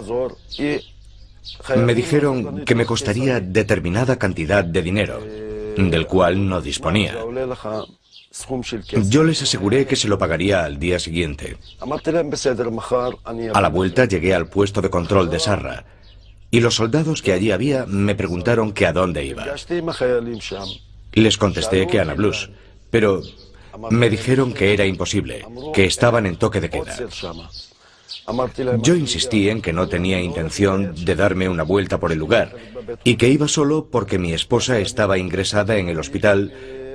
Me dijeron que me costaría determinada cantidad de dinero, del cual no disponía. Yo les aseguré que se lo pagaría al día siguiente. A la vuelta llegué al puesto de control de Sarra y los soldados que allí había me preguntaron que a dónde iba. Les contesté que a Nablus, pero me dijeron que era imposible, que estaban en toque de queda. Yo insistí en que no tenía intención de darme una vuelta por el lugar y que iba solo porque mi esposa estaba ingresada en el hospital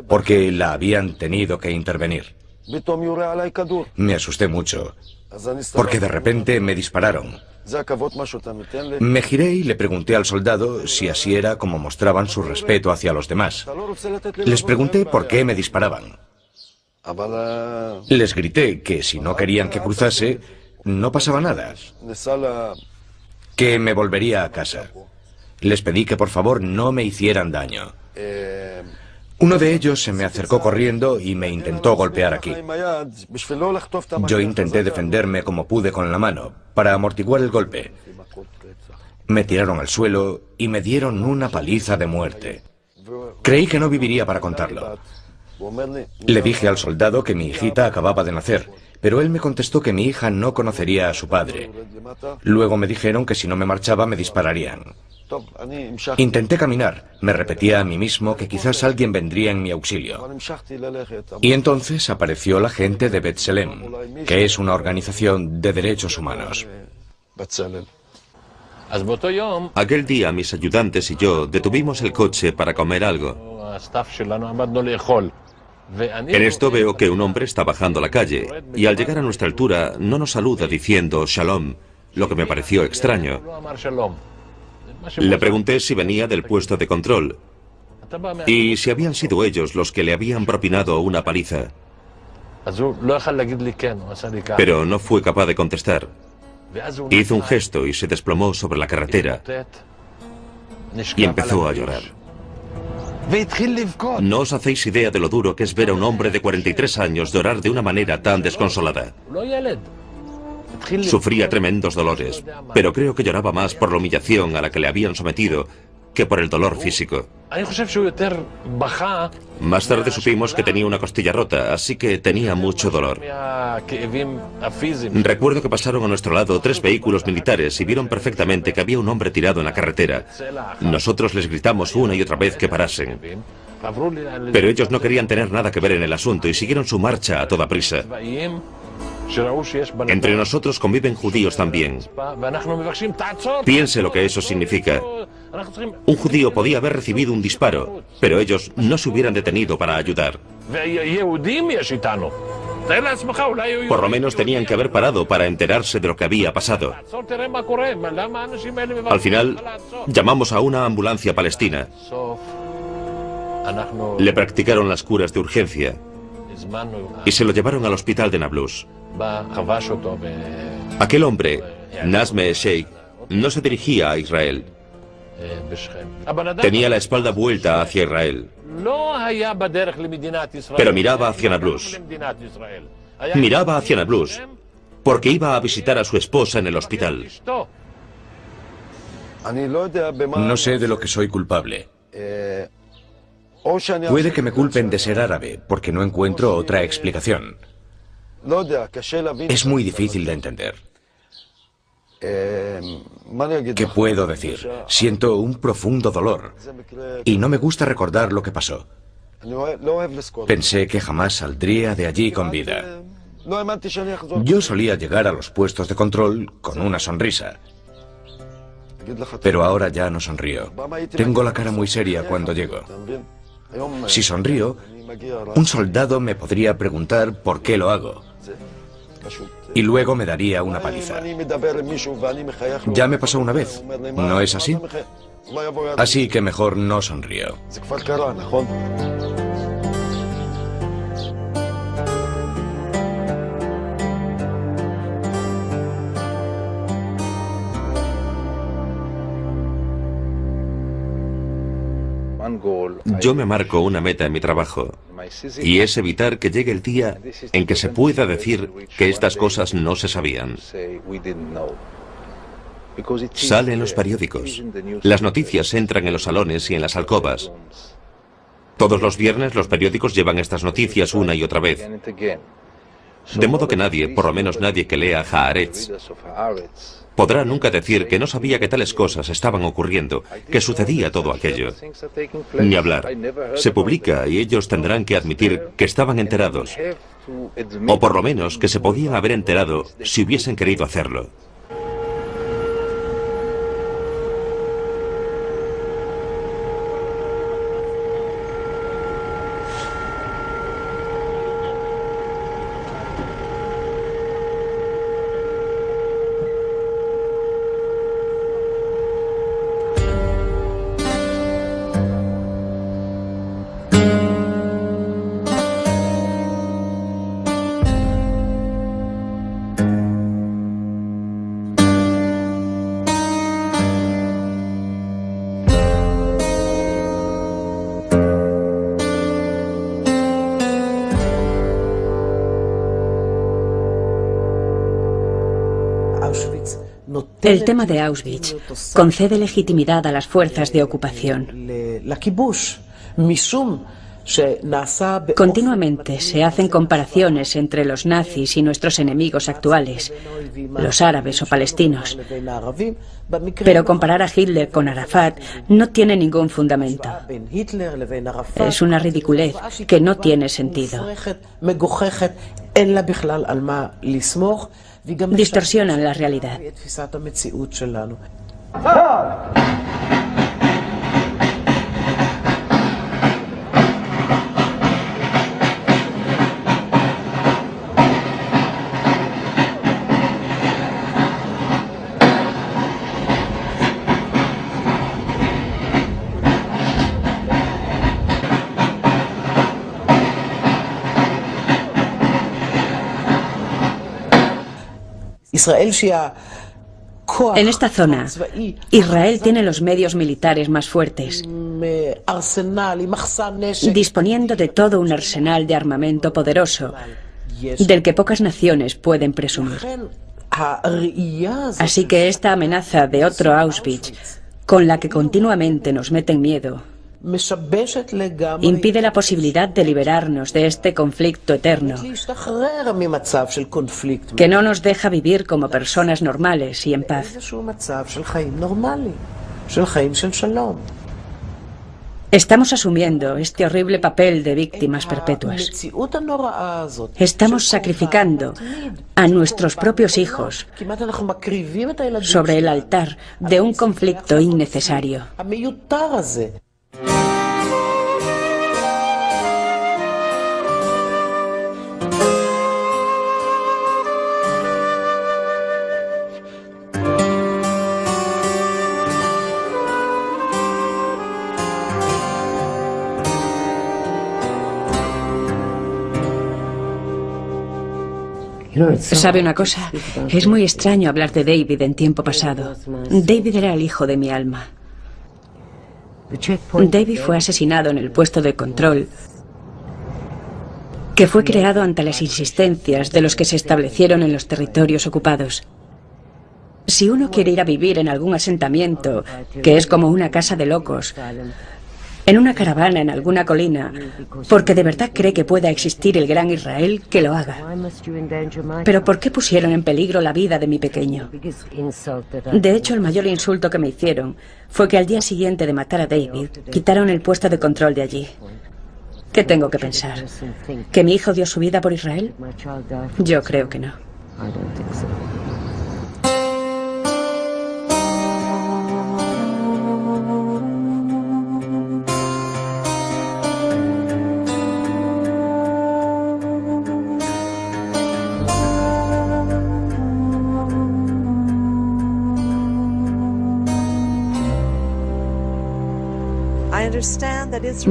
porque la habían tenido que intervenir. Me asusté mucho, porque de repente me dispararon. Me giré y le pregunté al soldado si así era como mostraban su respeto hacia los demás. Les pregunté por qué me disparaban. Les grité que si no querían que cruzase, no pasaba nada, que me volvería a casa. Les pedí que por favor no me hicieran daño. Uno de ellos se me acercó corriendo y me intentó golpear aquí. Yo intenté defenderme como pude con la mano, para amortiguar el golpe. Me tiraron al suelo y me dieron una paliza de muerte. Creí que no viviría para contarlo. Le dije al soldado que mi hijita acababa de nacer, pero él me contestó que mi hija no conocería a su padre. Luego me dijeron que si no me marchaba me dispararían. Intenté caminar, me repetía a mí mismo que quizás alguien vendría en mi auxilio. Y entonces apareció la gente de B'Tselem, que es una organización de derechos humanos. Aquel día mis ayudantes y yo detuvimos el coche para comer algo. En esto veo que un hombre está bajando la calle y al llegar a nuestra altura no nos saluda diciendo Shalom, lo que me pareció extraño. Le pregunté si venía del puesto de control y si habían sido ellos los que le habían propinado una paliza. Pero no fue capaz de contestar. Hizo un gesto y se desplomó sobre la carretera y empezó a llorar. No os hacéis idea de lo duro que es ver a un hombre de 43 años llorar de una manera tan desconsolada. Sufría tremendos dolores, pero creo que lloraba más por la humillación a la que le habían sometido que por el dolor físico. Más tarde supimos que tenía una costilla rota, así que tenía mucho dolor. Recuerdo que pasaron a nuestro lado 3 vehículos militares y vieron perfectamente que había un hombre tirado en la carretera. Nosotros les gritamos una y otra vez que parasen. Pero ellos no querían tener nada que ver en el asunto y siguieron su marcha a toda prisa. Entre nosotros conviven judíos también. Piense lo que eso significa. Un judío podía haber recibido un disparo, pero ellos no se hubieran detenido para ayudar. Por lo menos tenían que haber parado para enterarse de lo que había pasado. Al final, llamamos a una ambulancia palestina. Le practicaron las curas de urgencia y se lo llevaron al hospital de Nablus. Aquel hombre, Nazme Sheikh, no se dirigía a Israel. Tenía la espalda vuelta hacia Israel, pero miraba hacia Nablus. Miraba hacia Nablus porque iba a visitar a su esposa en el hospital. No sé de lo que soy culpable. Puede que me culpen de ser árabe, porque no encuentro otra explicación. Es muy difícil de entender. ¿Qué puedo decir? Siento un profundo dolor y no me gusta recordar lo que pasó. Pensé que jamás saldría de allí con vida. Yo solía llegar a los puestos de control con una sonrisa, pero ahora ya no sonrío. Tengo la cara muy seria cuando llego. Si sonrío, un soldado me podría preguntar por qué lo hago y luego me daría una paliza. Ya me pasó una vez, ¿no es así? Así que mejor no sonrío. Yo me marco una meta en mi trabajo, y es evitar que llegue el día en que se pueda decir que estas cosas no se sabían. Sale en los periódicos. Las noticias entran en los salones y en las alcobas. Todos los viernes los periódicos llevan estas noticias una y otra vez. De modo que nadie, por lo menos nadie que lea Haaretz, podrá nunca decir que no sabía que tales cosas estaban ocurriendo, que sucedía todo aquello. Ni hablar. Se publica y ellos tendrán que admitir que estaban enterados. O por lo menos que se podían haber enterado si hubiesen querido hacerlo. El tema de Auschwitz concede legitimidad a las fuerzas de ocupación. Continuamente se hacen comparaciones entre los nazis y nuestros enemigos actuales, los árabes o palestinos. Pero comparar a Hitler con Arafat no tiene ningún fundamento. Es una ridiculez que no tiene sentido. Distorsionan la realidad. En esta zona, Israel tiene los medios militares más fuertes, disponiendo de todo un arsenal de armamento poderoso, del que pocas naciones pueden presumir. Así que esta amenaza de otro Auschwitz, con la que continuamente nos meten miedo, impide la posibilidad de liberarnos de este conflicto eterno, que no nos deja vivir como personas normales y en paz. Estamos asumiendo este horrible papel de víctimas perpetuas. Estamos sacrificando a nuestros propios hijos sobre el altar de un conflicto innecesario. ¿Sabe una cosa? Es muy extraño hablar de David en tiempo pasado. David era el hijo de mi alma. David fue asesinado en el puesto de control, que fue creado ante las insistencias de los que se establecieron en los territorios ocupados. Si uno quiere ir a vivir en algún asentamiento, que es como una casa de locos, en una caravana en alguna colina, porque de verdad cree que pueda existir el gran Israel, que lo haga. Pero ¿por qué pusieron en peligro la vida de mi pequeño? De hecho, el mayor insulto que me hicieron fue que al día siguiente de matar a David, quitaron el puesto de control de allí. ¿Qué tengo que pensar? ¿Que mi hijo dio su vida por Israel? Yo creo que no.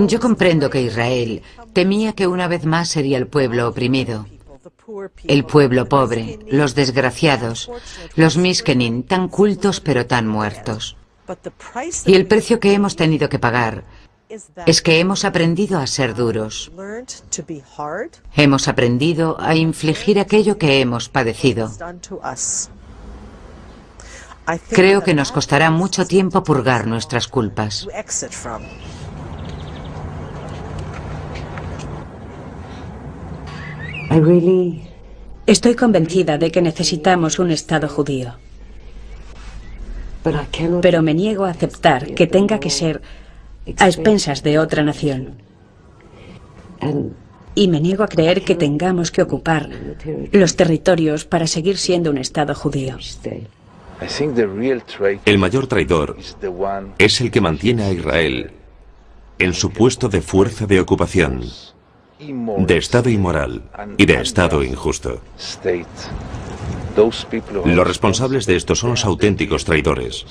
Yo comprendo que Israel temía que una vez más sería el pueblo oprimido, el pueblo pobre, los desgraciados, los miskenin, tan cultos pero tan muertos. Y el precio que hemos tenido que pagar es que hemos aprendido a ser duros. Hemos aprendido a infligir aquello que hemos padecido. Creo que nos costará mucho tiempo purgar nuestras culpas. Estoy convencida de que necesitamos un Estado judío. Pero me niego a aceptar que tenga que ser a expensas de otra nación. Y me niego a creer que tengamos que ocupar los territorios para seguir siendo un Estado judío. El mayor traidor es el que mantiene a Israel en su puesto de fuerza de ocupación, de Estado inmoral y de Estado injusto. Los responsables de esto son los auténticos traidores.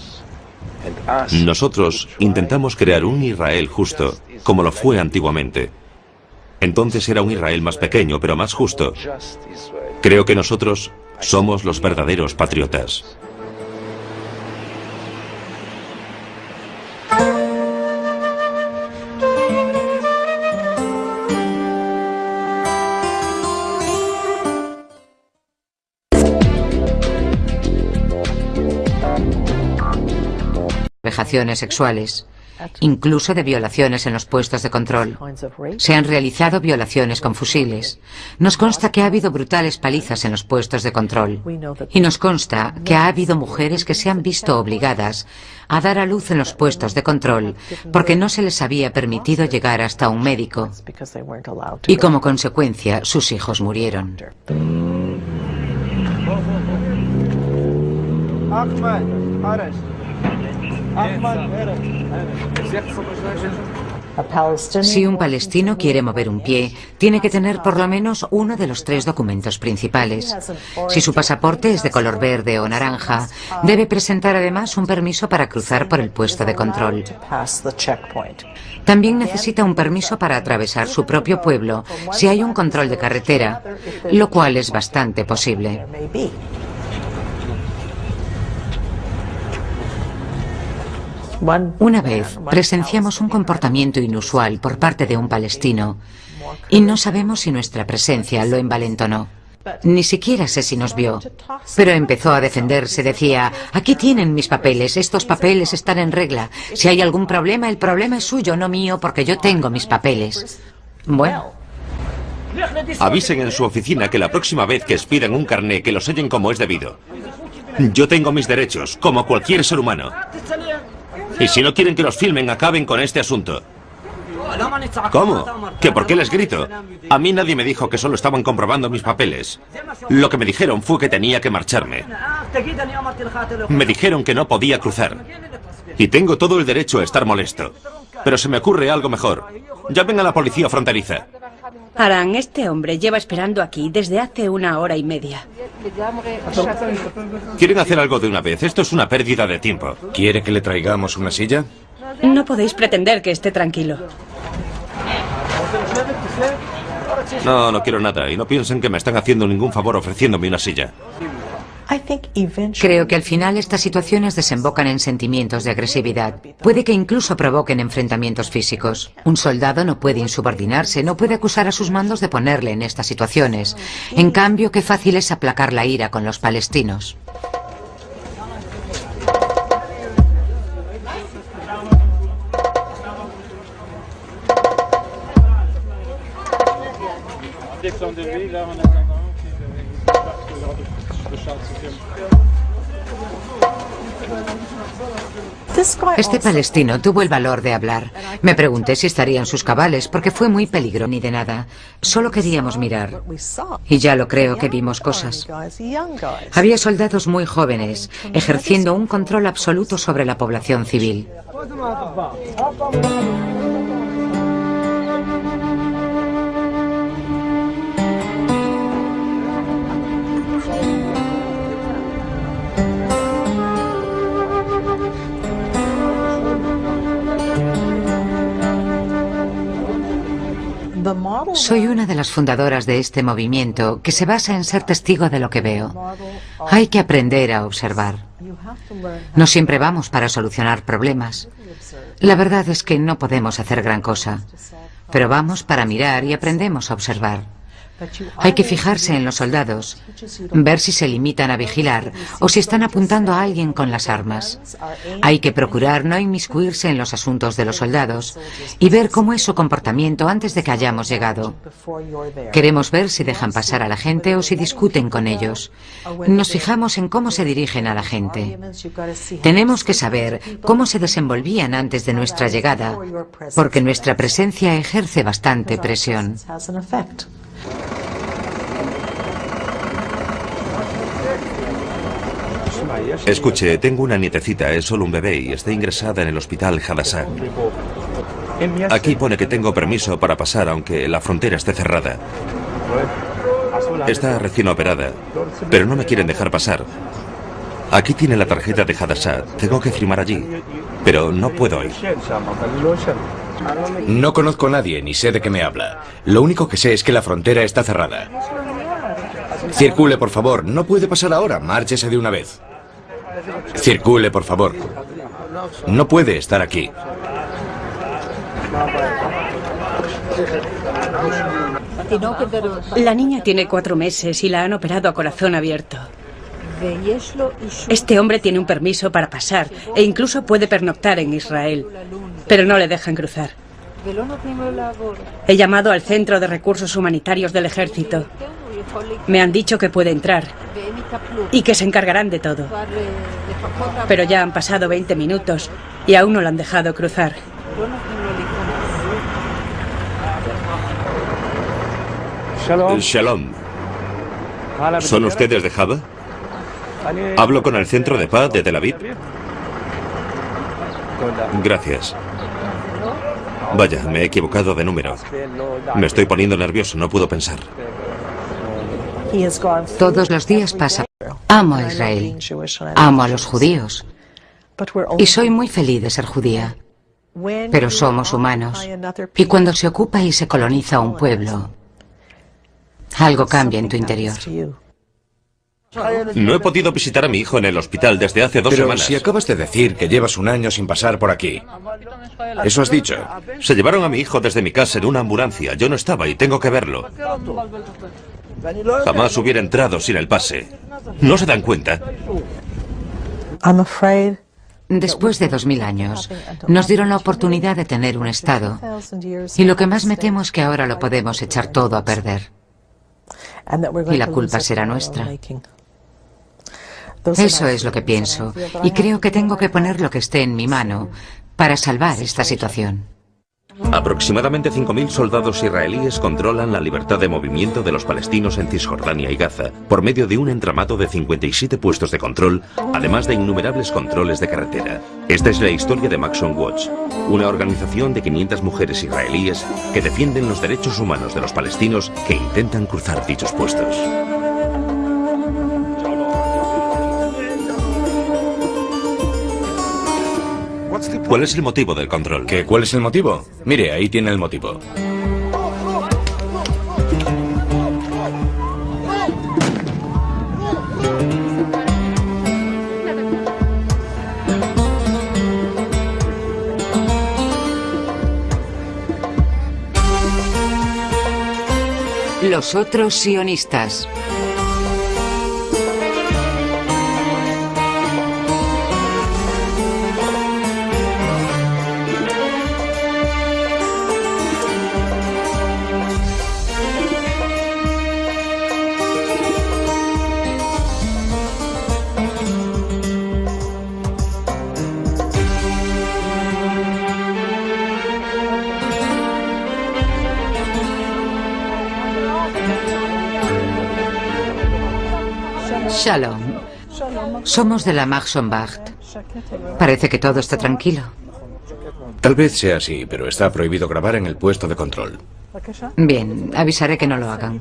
Nosotros intentamos crear un Israel justo, como lo fue antiguamente. Entonces era un Israel más pequeño, pero más justo. Creo que nosotros somos los verdaderos patriotas. Vejaciones sexuales, incluso de violaciones en los puestos de control. Se han realizado violaciones con fusiles. Nos consta que ha habido brutales palizas en los puestos de control. Y nos consta que ha habido mujeres que se han visto obligadas a dar a luz en los puestos de control porque no se les había permitido llegar hasta un médico. Y como consecuencia, sus hijos murieron. Si un palestino quiere mover un pie, tiene que tener por lo menos uno de los 3 documentos principales. Si su pasaporte es de color verde o naranja, debe presentar además un permiso para cruzar por el puesto de control. También necesita un permiso para atravesar su propio pueblo si hay un control de carretera, lo cual es bastante posible. Una vez presenciamos un comportamiento inusual por parte de un palestino y no sabemos si nuestra presencia lo envalentonó. Ni siquiera sé si nos vio, pero empezó a defenderse. Decía: aquí tienen mis papeles, estos papeles están en regla. Si hay algún problema, el problema es suyo, no mío, porque yo tengo mis papeles. Bueno. Avisen en su oficina que la próxima vez que expidan un carné, que lo sellen como es debido. Yo tengo mis derechos, como cualquier ser humano. Y si no quieren que los filmen, acaben con este asunto. ¿Cómo? ¿Que por qué les grito? A mí nadie me dijo que solo estaban comprobando mis papeles. Lo que me dijeron fue que tenía que marcharme. Me dijeron que no podía cruzar. Y tengo todo el derecho a estar molesto. Pero se me ocurre algo mejor. Llamen a la policía fronteriza. Aran, este hombre lleva esperando aquí desde hace 1 hora y media. ¿Quieren hacer algo de una vez? Esto es una pérdida de tiempo. ¿Quiere que le traigamos una silla? No podéis pretender que esté tranquilo. No, no quiero nada. Y no piensen que me están haciendo ningún favor ofreciéndome una silla. Creo que al final estas situaciones desembocan en sentimientos de agresividad. Puede que incluso provoquen enfrentamientos físicos. Un soldado no puede insubordinarse, no puede acusar a sus mandos de ponerle en estas situaciones. En cambio, qué fácil es aplacar la ira con los palestinos. Este palestino tuvo el valor de hablar. Me pregunté si estaría en sus cabales porque fue muy peligroso. Ni de nada. Solo queríamos mirar. Y ya lo creo que vimos cosas. Había soldados muy jóvenes ejerciendo un control absoluto sobre la población civil. Soy una de las fundadoras de este movimiento que se basa en ser testigo de lo que veo. Hay que aprender a observar. No siempre vamos para solucionar problemas. La verdad es que no podemos hacer gran cosa, pero vamos para mirar y aprendemos a observar. Hay que fijarse en los soldados, ver si se limitan a vigilar o si están apuntando a alguien con las armas. Hay que procurar no inmiscuirse en los asuntos de los soldados y ver cómo es su comportamiento antes de que hayamos llegado. Queremos ver si dejan pasar a la gente o si discuten con ellos. Nos fijamos en cómo se dirigen a la gente. Tenemos que saber cómo se desenvolvían antes de nuestra llegada, porque nuestra presencia ejerce bastante presión. Escuche, tengo una nietecita, es solo un bebé y está ingresada en el hospital Hadassah. Aquí pone que tengo permiso para pasar aunque la frontera esté cerrada. Está recién operada, pero no me quieren dejar pasar. Aquí tiene la tarjeta de Hadassah, tengo que firmar allí, pero no puedo ir. No conozco a nadie ni sé de qué me habla. Lo único que sé es que la frontera está cerrada. Circule, por favor. No puede pasar ahora. Márchese de una vez. Circule, por favor. No puede estar aquí. La niña tiene 4 meses y la han operado a corazón abierto. Este hombre tiene un permiso para pasar e incluso puede pernoctar en Israel, pero no le dejan cruzar. He llamado al Centro de Recursos Humanitarios del Ejército. Me han dicho que puede entrar y que se encargarán de todo. Pero ya han pasado 20 minutos y aún no lo han dejado cruzar. Shalom. ¿Son ustedes de Java? ¿Hablo con el Centro de Paz de Tel Aviv? Gracias. Vaya, me he equivocado de número. Me estoy poniendo nervioso, no puedo pensar. Todos los días pasa. Amo a Israel. Amo a los judíos. Y soy muy feliz de ser judía. Pero somos humanos. Y cuando se ocupa y se coloniza un pueblo, algo cambia en tu interior. No he podido visitar a mi hijo en el hospital desde hace 2 semanas. Pero si acabas de decir que llevas un año sin pasar por aquí. Eso has dicho. Se llevaron a mi hijo desde mi casa en una ambulancia. Yo no estaba y tengo que verlo. Jamás hubiera entrado sin el pase. ¿No se dan cuenta? Después de 2000 años, nos dieron la oportunidad de tener un Estado. Y lo que más me temo es que ahora lo podemos echar todo a perder. Y la culpa será nuestra. Eso es lo que pienso. Y creo que tengo que poner lo que esté en mi mano para salvar esta situación. Aproximadamente 5.000 soldados israelíes controlan la libertad de movimiento de los palestinos en Cisjordania y Gaza por medio de un entramado de 57 puestos de control, además de innumerables controles de carretera. Esta es la historia de Maxon Watch, una organización de 500 mujeres israelíes que defienden los derechos humanos de los palestinos que intentan cruzar dichos puestos. ¿Cuál es el motivo del control? ¿Cuál es el motivo? Mire, ahí tiene el motivo. Los otros sionistas. Shalom. Somos de la Maxonbacht. Parece que todo está tranquilo. Tal vez sea así, pero está prohibido grabar en el puesto de control. Bien, avisaré que no lo hagan.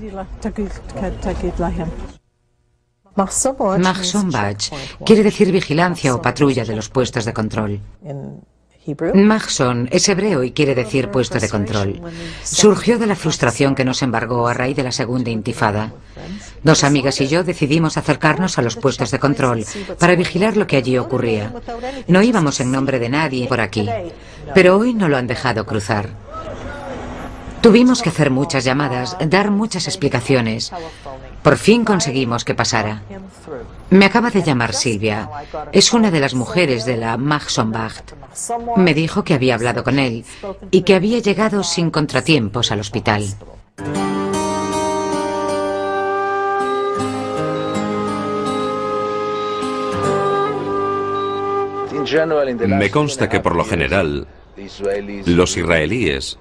Maxonbacht quiere decir vigilancia o patrulla de los puestos de control. Maxon es hebreo y quiere decir puesto de control. Surgió de la frustración que nos embargó a raíz de la segunda intifada. 2 amigas y yo decidimos acercarnos a los puestos de control para vigilar lo que allí ocurría. No íbamos en nombre de nadie por aquí, pero hoy no lo han dejado cruzar. Tuvimos que hacer muchas llamadas, dar muchas explicaciones. Por fin conseguimos que pasara. Me acaba de llamar Silvia. Es una de las mujeres de la Magsonbacht. Me dijo que había hablado con él y que había llegado sin contratiempos al hospital. Me consta que por lo general los israelíes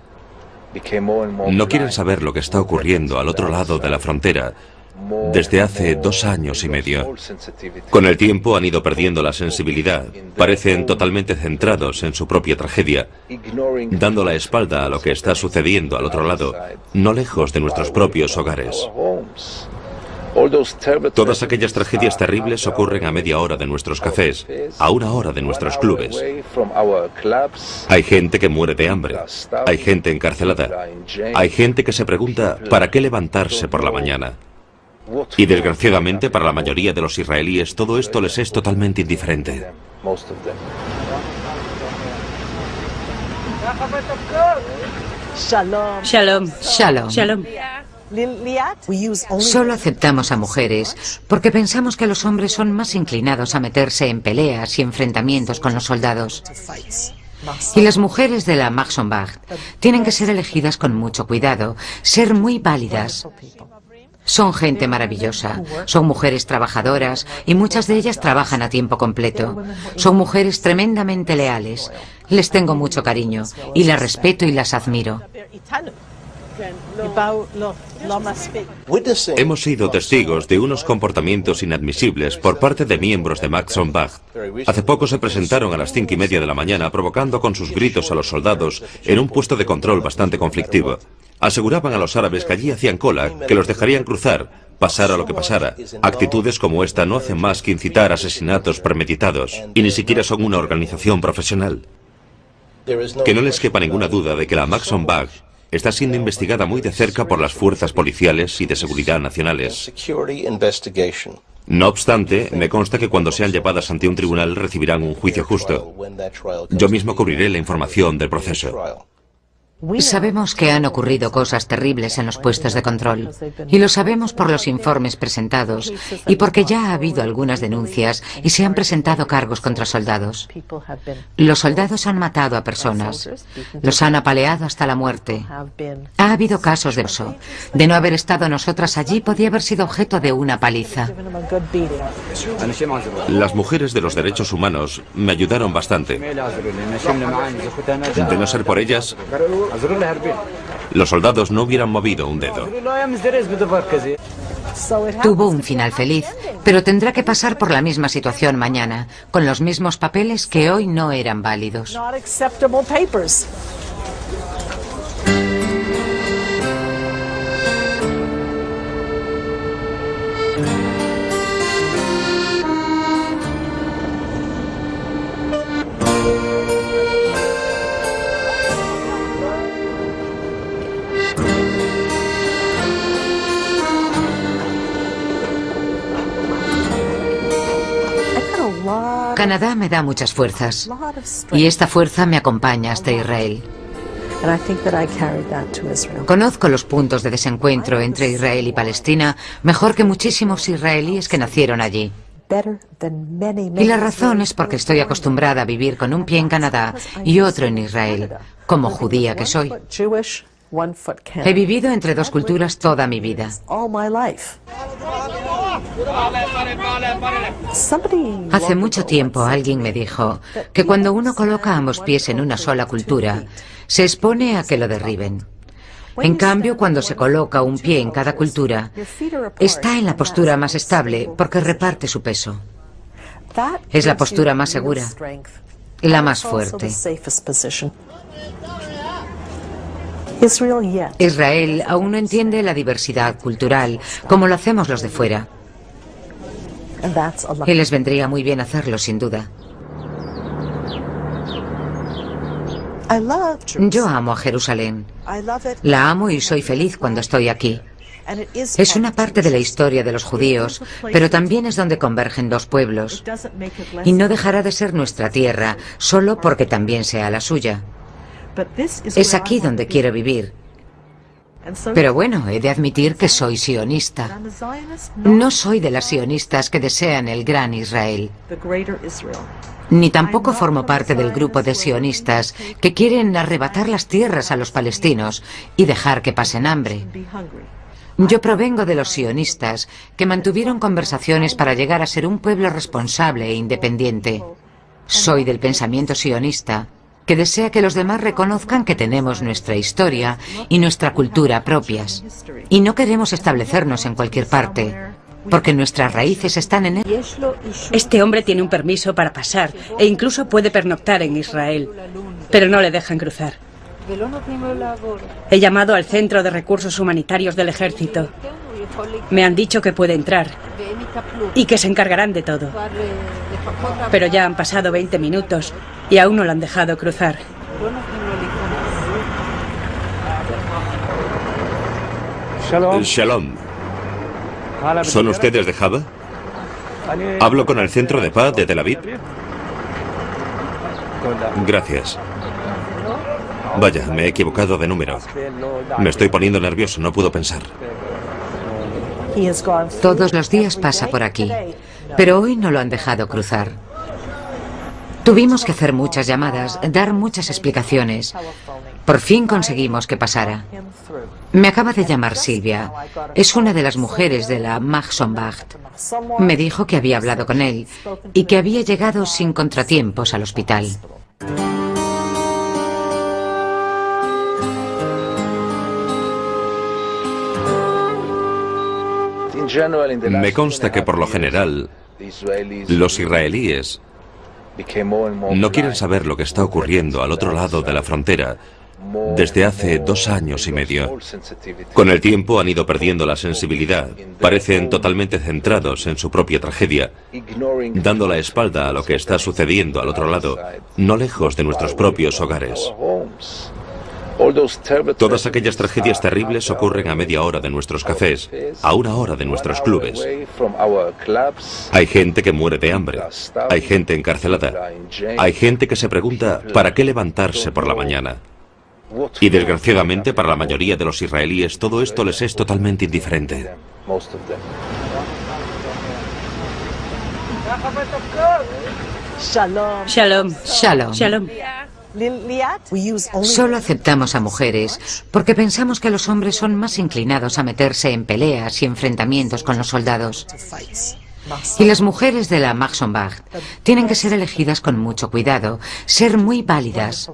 no quieren saber lo que está ocurriendo al otro lado de la frontera desde hace 2 años y medio. Con el tiempo han ido perdiendo la sensibilidad, parecen totalmente centrados en su propia tragedia, dando la espalda a lo que está sucediendo al otro lado, no lejos de nuestros propios hogares. Todas aquellas tragedias terribles ocurren a media hora de nuestros cafés, a 1 hora de nuestros clubes. Hay gente que muere de hambre, hay gente encarcelada, hay gente que se pregunta ¿para qué levantarse por la mañana? Y desgraciadamente para la mayoría de los israelíes todo esto les es totalmente indiferente. Shalom. Shalom. Shalom. Solo aceptamos a mujeres porque pensamos que los hombres son más inclinados a meterse en peleas y enfrentamientos con los soldados. Y las mujeres de la Magsonbacht tienen que ser elegidas con mucho cuidado, ser muy válidas. Son gente maravillosa, son mujeres trabajadoras y muchas de ellas trabajan a tiempo completo. Son mujeres tremendamente leales. Les tengo mucho cariño y las respeto y las admiro. Hemos sido testigos de unos comportamientos inadmisibles por parte de miembros de Magsonbacht. Hace poco se presentaron a las 5:30 de la mañana provocando con sus gritos a los soldados en un puesto de control bastante conflictivo. Aseguraban a los árabes que allí hacían cola, que los dejarían cruzar, pasara lo que pasara. Actitudes como esta no hacen más que incitar asesinatos premeditados y ni siquiera son una organización profesional. Que no les quepa ninguna duda de que la Magsonbacht está siendo investigada muy de cerca por las fuerzas policiales y de seguridad nacionales. No obstante, me consta que cuando sean llevadas ante un tribunal recibirán un juicio justo. Yo mismo cubriré la información del proceso. Sabemos que han ocurrido cosas terribles en los puestos de control, y lo sabemos por los informes presentados y porque ya ha habido algunas denuncias y se han presentado cargos contra soldados. Los soldados han matado a personas, los han apaleado hasta la muerte. Ha habido casos de eso. De no haber estado nosotras allí, podía haber sido objeto de una paliza. Las mujeres de los derechos humanos me ayudaron bastante. De no ser por ellas, los soldados no hubieran movido un dedo. Tuvo un final feliz, pero tendrá que pasar por la misma situación mañana, con los mismos papeles que hoy no eran válidos. Canadá me da muchas fuerzas y esta fuerza me acompaña hasta Israel. Conozco los puntos de desencuentro entre Israel y Palestina mejor que muchísimos israelíes que nacieron allí. Y la razón es porque estoy acostumbrada a vivir con un pie en Canadá y otro en Israel, como judía que soy. He vivido entre 2 culturas toda mi vida. Hace mucho tiempo alguien me dijo que cuando uno coloca ambos pies en una sola cultura, se expone a que lo derriben. En cambio, cuando se coloca un pie en cada cultura, está en la postura más estable porque reparte su peso. Es la postura más segura, la más fuerte. Israel aún no entiende la diversidad cultural como lo hacemos los de fuera. Y les vendría muy bien hacerlo, sin duda. Yo amo a Jerusalén. La amo y soy feliz cuando estoy aquí. Es una parte de la historia de los judíos, pero también es donde convergen 2 pueblos. Y no dejará de ser nuestra tierra, solo porque también sea la suya. Es aquí donde quiero vivir. Pero bueno, he de admitir que soy sionista. No soy de las sionistas que desean el gran Israel. Ni tampoco formo parte del grupo de sionistas que quieren arrebatar las tierras a los palestinos y dejar que pasen hambre. Yo provengo de los sionistas que mantuvieron conversaciones para llegar a ser un pueblo responsable e independiente. Soy del pensamiento sionista, que desea que los demás reconozcan que tenemos nuestra historia y nuestra cultura propias. Y no queremos establecernos en cualquier parte, porque nuestras raíces están en él. Este hombre tiene un permiso para pasar e incluso puede pernoctar en Israel, pero no le dejan cruzar. He llamado al Centro de Recursos Humanitarios del Ejército. Me han dicho que puede entrar y que se encargarán de todo. Pero ya han pasado 20 minutos y aún no lo han dejado cruzar. Shalom. ¿Son ustedes de Java? ¿Hablo con el Centro de Paz de Tel Aviv? Gracias. Vaya, me he equivocado de número. Me estoy poniendo nervioso, no puedo pensar. Todos los días pasa por aquí, pero hoy no lo han dejado cruzar. Tuvimos que hacer muchas llamadas, dar muchas explicaciones. Por fin conseguimos que pasara. Me acaba de llamar Silvia. Es una de las mujeres de la Mahsonbacht. Me dijo que había hablado con él y que había llegado sin contratiempos al hospital. Me consta que por lo general los israelíes no quieren saber lo que está ocurriendo al otro lado de la frontera desde hace 2 años y medio. Con el tiempo han ido perdiendo la sensibilidad, parecen totalmente centrados en su propia tragedia, dando la espalda a lo que está sucediendo al otro lado, no lejos de nuestros propios hogares. Todas aquellas tragedias terribles ocurren a media hora de nuestros cafés, a 1 hora de nuestros clubes. Hay gente que muere de hambre, hay gente encarcelada, hay gente que se pregunta ¿para qué levantarse por la mañana? Y desgraciadamente para la mayoría de los israelíes todo esto les es totalmente indiferente. Shalom. Shalom. Shalom. Solo aceptamos a mujeres porque pensamos que los hombres son más inclinados a meterse en peleas y enfrentamientos con los soldados. Y las mujeres de la Mahsonbacht tienen que ser elegidas con mucho cuidado, ser muy válidas.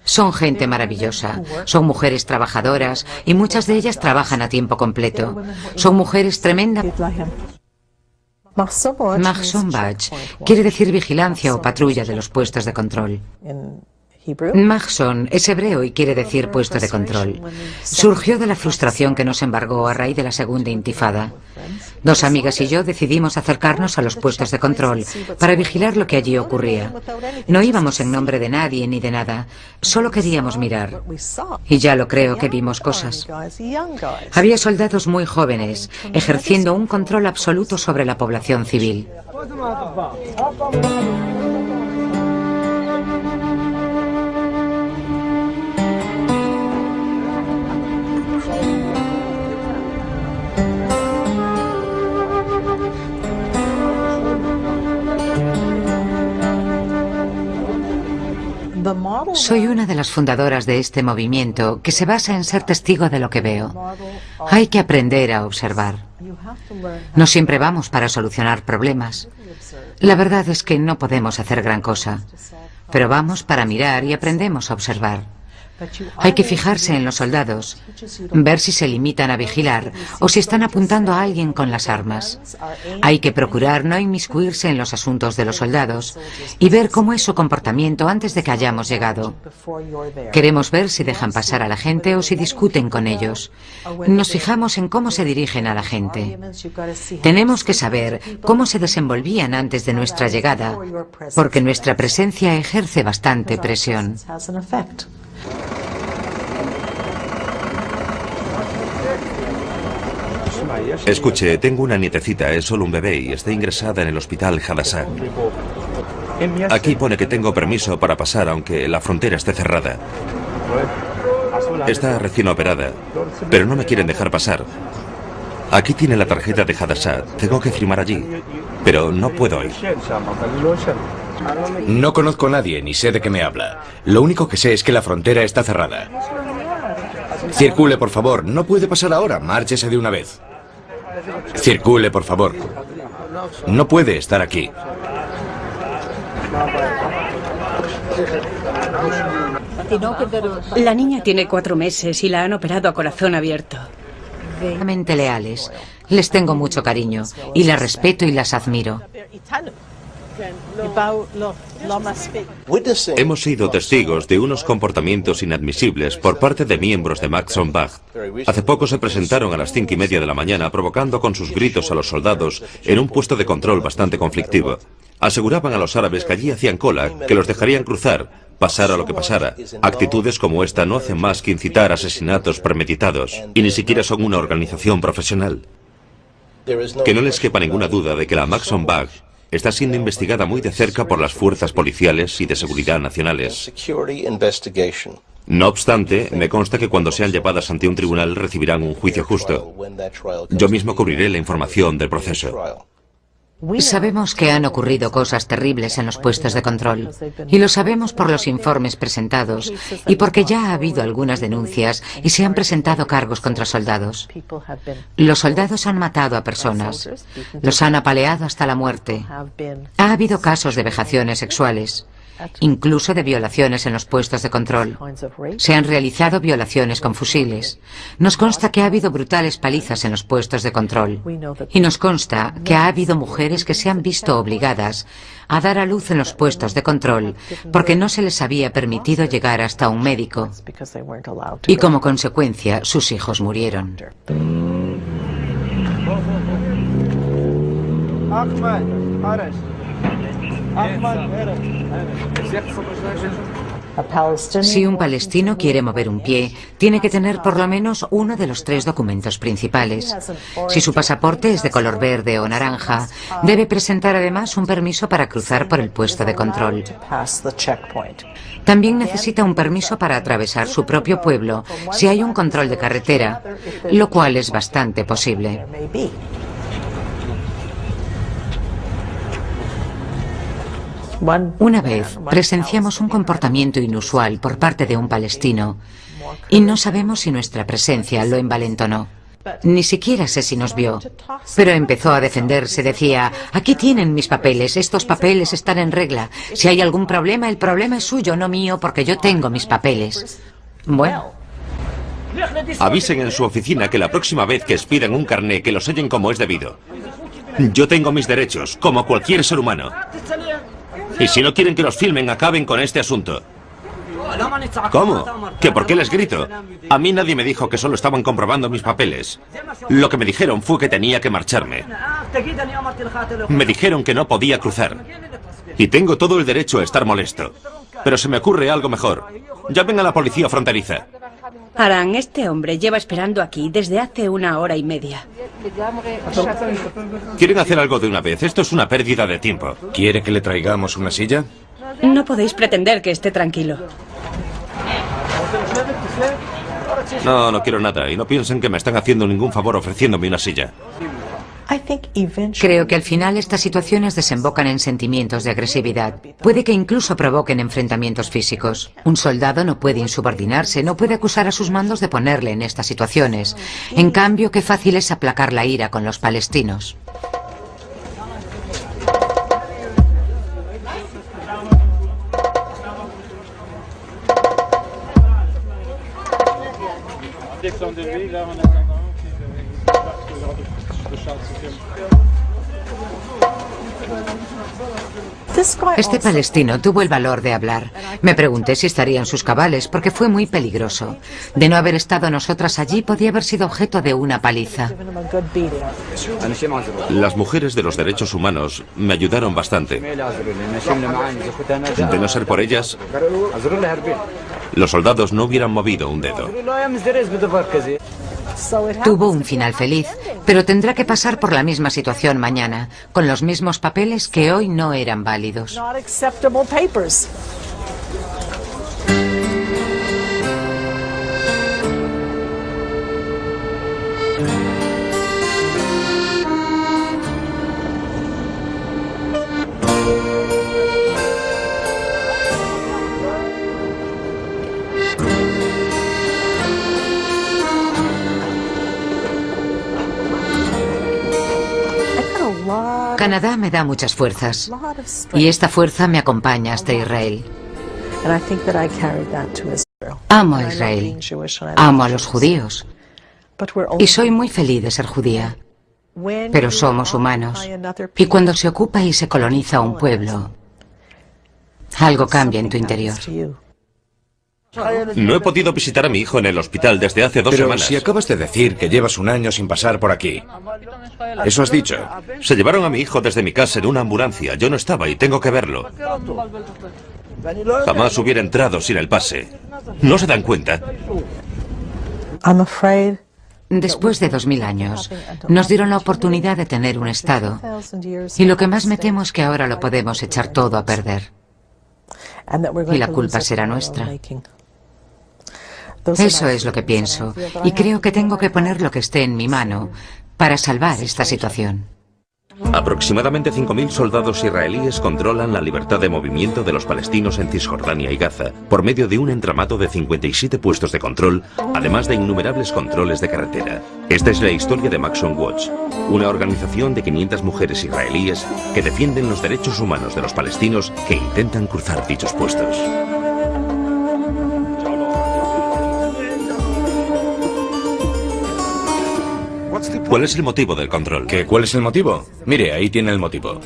Son gente maravillosa, son mujeres trabajadoras y muchas de ellas trabajan a tiempo completo. Son mujeres tremendas. Mahsonbacht quiere decir vigilancia o patrulla de los puestos de control. Mahson es hebreo y quiere decir puesto de control. Surgió de la frustración que nos embargó a raíz de la segunda intifada. 2 amigas y yo decidimos acercarnos a los puestos de control para vigilar lo que allí ocurría. No íbamos en nombre de nadie ni de nada, solo queríamos mirar. Y ya lo creo que vimos cosas. Había soldados muy jóvenes, ejerciendo un control absoluto sobre la población civil. Soy una de las fundadoras de este movimiento que se basa en ser testigo de lo que veo. Hay que aprender a observar. No siempre vamos para solucionar problemas. La verdad es que no podemos hacer gran cosa, pero vamos para mirar y aprendemos a observar. Hay que fijarse en los soldados, ver si se limitan a vigilar o si están apuntando a alguien con las armas. Hay que procurar no inmiscuirse en los asuntos de los soldados y ver cómo es su comportamiento antes de que hayamos llegado. Queremos ver si dejan pasar a la gente o si discuten con ellos. Nos fijamos en cómo se dirigen a la gente. Tenemos que saber cómo se desenvolvían antes de nuestra llegada, porque nuestra presencia ejerce bastante presión. Escuche, tengo una nietecita, es solo un bebé y está ingresada en el hospital Hadassah. Aquí pone que tengo permiso para pasar aunque la frontera esté cerrada. Está recién operada, pero no me quieren dejar pasar. Aquí tiene la tarjeta de Hadassah. Tengo que firmar allí, pero no puedo ir. No conozco a nadie ni sé de qué me habla. Lo único que sé es que la frontera está cerrada. Circule, por favor. No puede pasar ahora. Márchese de una vez. Circule, por favor. No puede estar aquí. La niña tiene 4 meses y la han operado a corazón abierto. Realmente leales. Les tengo mucho cariño y las respeto y las admiro. Hemos sido testigos de unos comportamientos inadmisibles por parte de miembros de Maxon Bach. Hace poco se presentaron a las 5:30 de la mañana provocando con sus gritos a los soldados en un puesto de control bastante conflictivo. Aseguraban a los árabes que allí hacían cola, que los dejarían cruzar, pasara lo que pasara. Actitudes como esta no hacen más que incitar asesinatos premeditados y ni siquiera son una organización profesional. Que no les quepa ninguna duda de que la Maxon Bach está siendo investigada muy de cerca por las fuerzas policiales y de seguridad nacionales. No obstante, me consta que cuando sean llevadas ante un tribunal recibirán un juicio justo. Yo mismo cubriré la información del proceso. Sabemos que han ocurrido cosas terribles en los puestos de control, y lo sabemos por los informes presentados y porque ya ha habido algunas denuncias y se han presentado cargos contra soldados. Los soldados han matado a personas, los han apaleado hasta la muerte. Ha habido casos de vejaciones sexuales, incluso de violaciones en los puestos de control. Se han realizado violaciones con fusiles. Nos consta que ha habido brutales palizas en los puestos de control. Y nos consta que ha habido mujeres que se han visto obligadas a dar a luz en los puestos de control porque no se les había permitido llegar hasta un médico. Y como consecuencia, sus hijos murieron. Si un palestino quiere mover un pie, tiene que tener por lo menos uno de los 3 documentos principales. Si su pasaporte es de color verde o naranja, debe presentar además un permiso para cruzar por el puesto de control. También necesita un permiso para atravesar su propio pueblo si hay un control de carretera, lo cual es bastante posible. Una vez presenciamos un comportamiento inusual por parte de un palestino y no sabemos si nuestra presencia lo envalentonó. Ni siquiera sé si nos vio, pero empezó a defenderse. Decía: aquí tienen mis papeles, estos papeles están en regla. Si hay algún problema, el problema es suyo, no mío, porque yo tengo mis papeles. Bueno. Avisen en su oficina que la próxima vez que expidan un carné, que lo sellen como es debido. Yo tengo mis derechos, como cualquier ser humano. Y si no quieren que los filmen, acaben con este asunto. ¿Cómo? ¿Que por qué les grito? A mí nadie me dijo que solo estaban comprobando mis papeles. Lo que me dijeron fue que tenía que marcharme. Me dijeron que no podía cruzar. Y tengo todo el derecho a estar molesto. Pero se me ocurre algo mejor. Llamen a la policía fronteriza. Aran, este hombre lleva esperando aquí desde hace 1 hora y media. ¿Quieren hacer algo de una vez? Esto es una pérdida de tiempo. ¿Quiere que le traigamos una silla? No podéis pretender que esté tranquilo. No quiero nada. Y no piensen que me están haciendo ningún favor ofreciéndome una silla. Creo que al final estas situaciones desembocan en sentimientos de agresividad. Puede que incluso provoquen enfrentamientos físicos. Un soldado no puede insubordinarse, no puede acusar a sus mandos de ponerle en estas situaciones. En cambio, qué fácil es aplacar la ira con los palestinos. Este palestino tuvo el valor de hablar. Me pregunté si estaría en sus cabales porque fue muy peligroso. De no haber estado nosotras allí, podía haber sido objeto de una paliza. Las mujeres de los derechos humanos me ayudaron bastante. De no ser por ellas, los soldados no hubieran movido un dedo. Tuvo un final feliz, pero tendrá que pasar por la misma situación mañana, con los mismos papeles que hoy no eran válidos. Canadá me da muchas fuerzas y esta fuerza me acompaña hasta Israel. Amo a Israel, amo a los judíos y soy muy feliz de ser judía. Pero somos humanos y cuando se ocupa y se coloniza un pueblo, algo cambia en tu interior. No he podido visitar a mi hijo en el hospital desde hace 2 semanas. Pero si acabas de decir que llevas un año sin pasar por aquí. Eso has dicho. Se llevaron a mi hijo desde mi casa en una ambulancia. Yo no estaba y tengo que verlo. Jamás hubiera entrado sin el pase. ¿No se dan cuenta? Después de 2000 años, nos dieron la oportunidad de tener un Estado. Y lo que más me temo es que ahora lo podemos echar todo a perder. Y la culpa será nuestra. Eso es lo que pienso. Y creo que tengo que poner lo que esté en mi mano para salvar esta situación. Aproximadamente 5.000 soldados israelíes controlan la libertad de movimiento de los palestinos en Cisjordania y Gaza por medio de un entramado de 57 puestos de control, además de innumerables controles de carretera. Esta es la historia de Maxon Watch, una organización de 500 mujeres israelíes que defienden los derechos humanos de los palestinos que intentan cruzar dichos puestos. ¿Cuál es el motivo del control? ¿Cuál es el motivo? Mire, ahí tiene el motivo.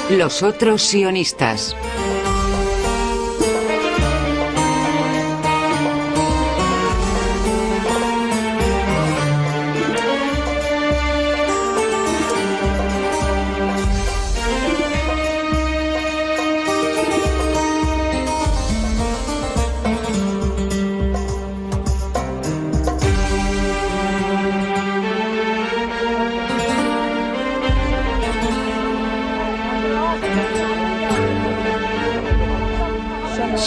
Los otros sionistas.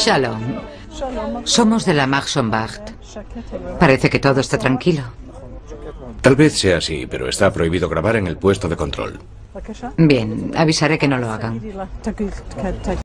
Shalom. Somos de la Maxon-Wacht. Parece que todo está tranquilo. Tal vez sea así, pero está prohibido grabar en el puesto de control. Bien, avisaré que no lo hagan.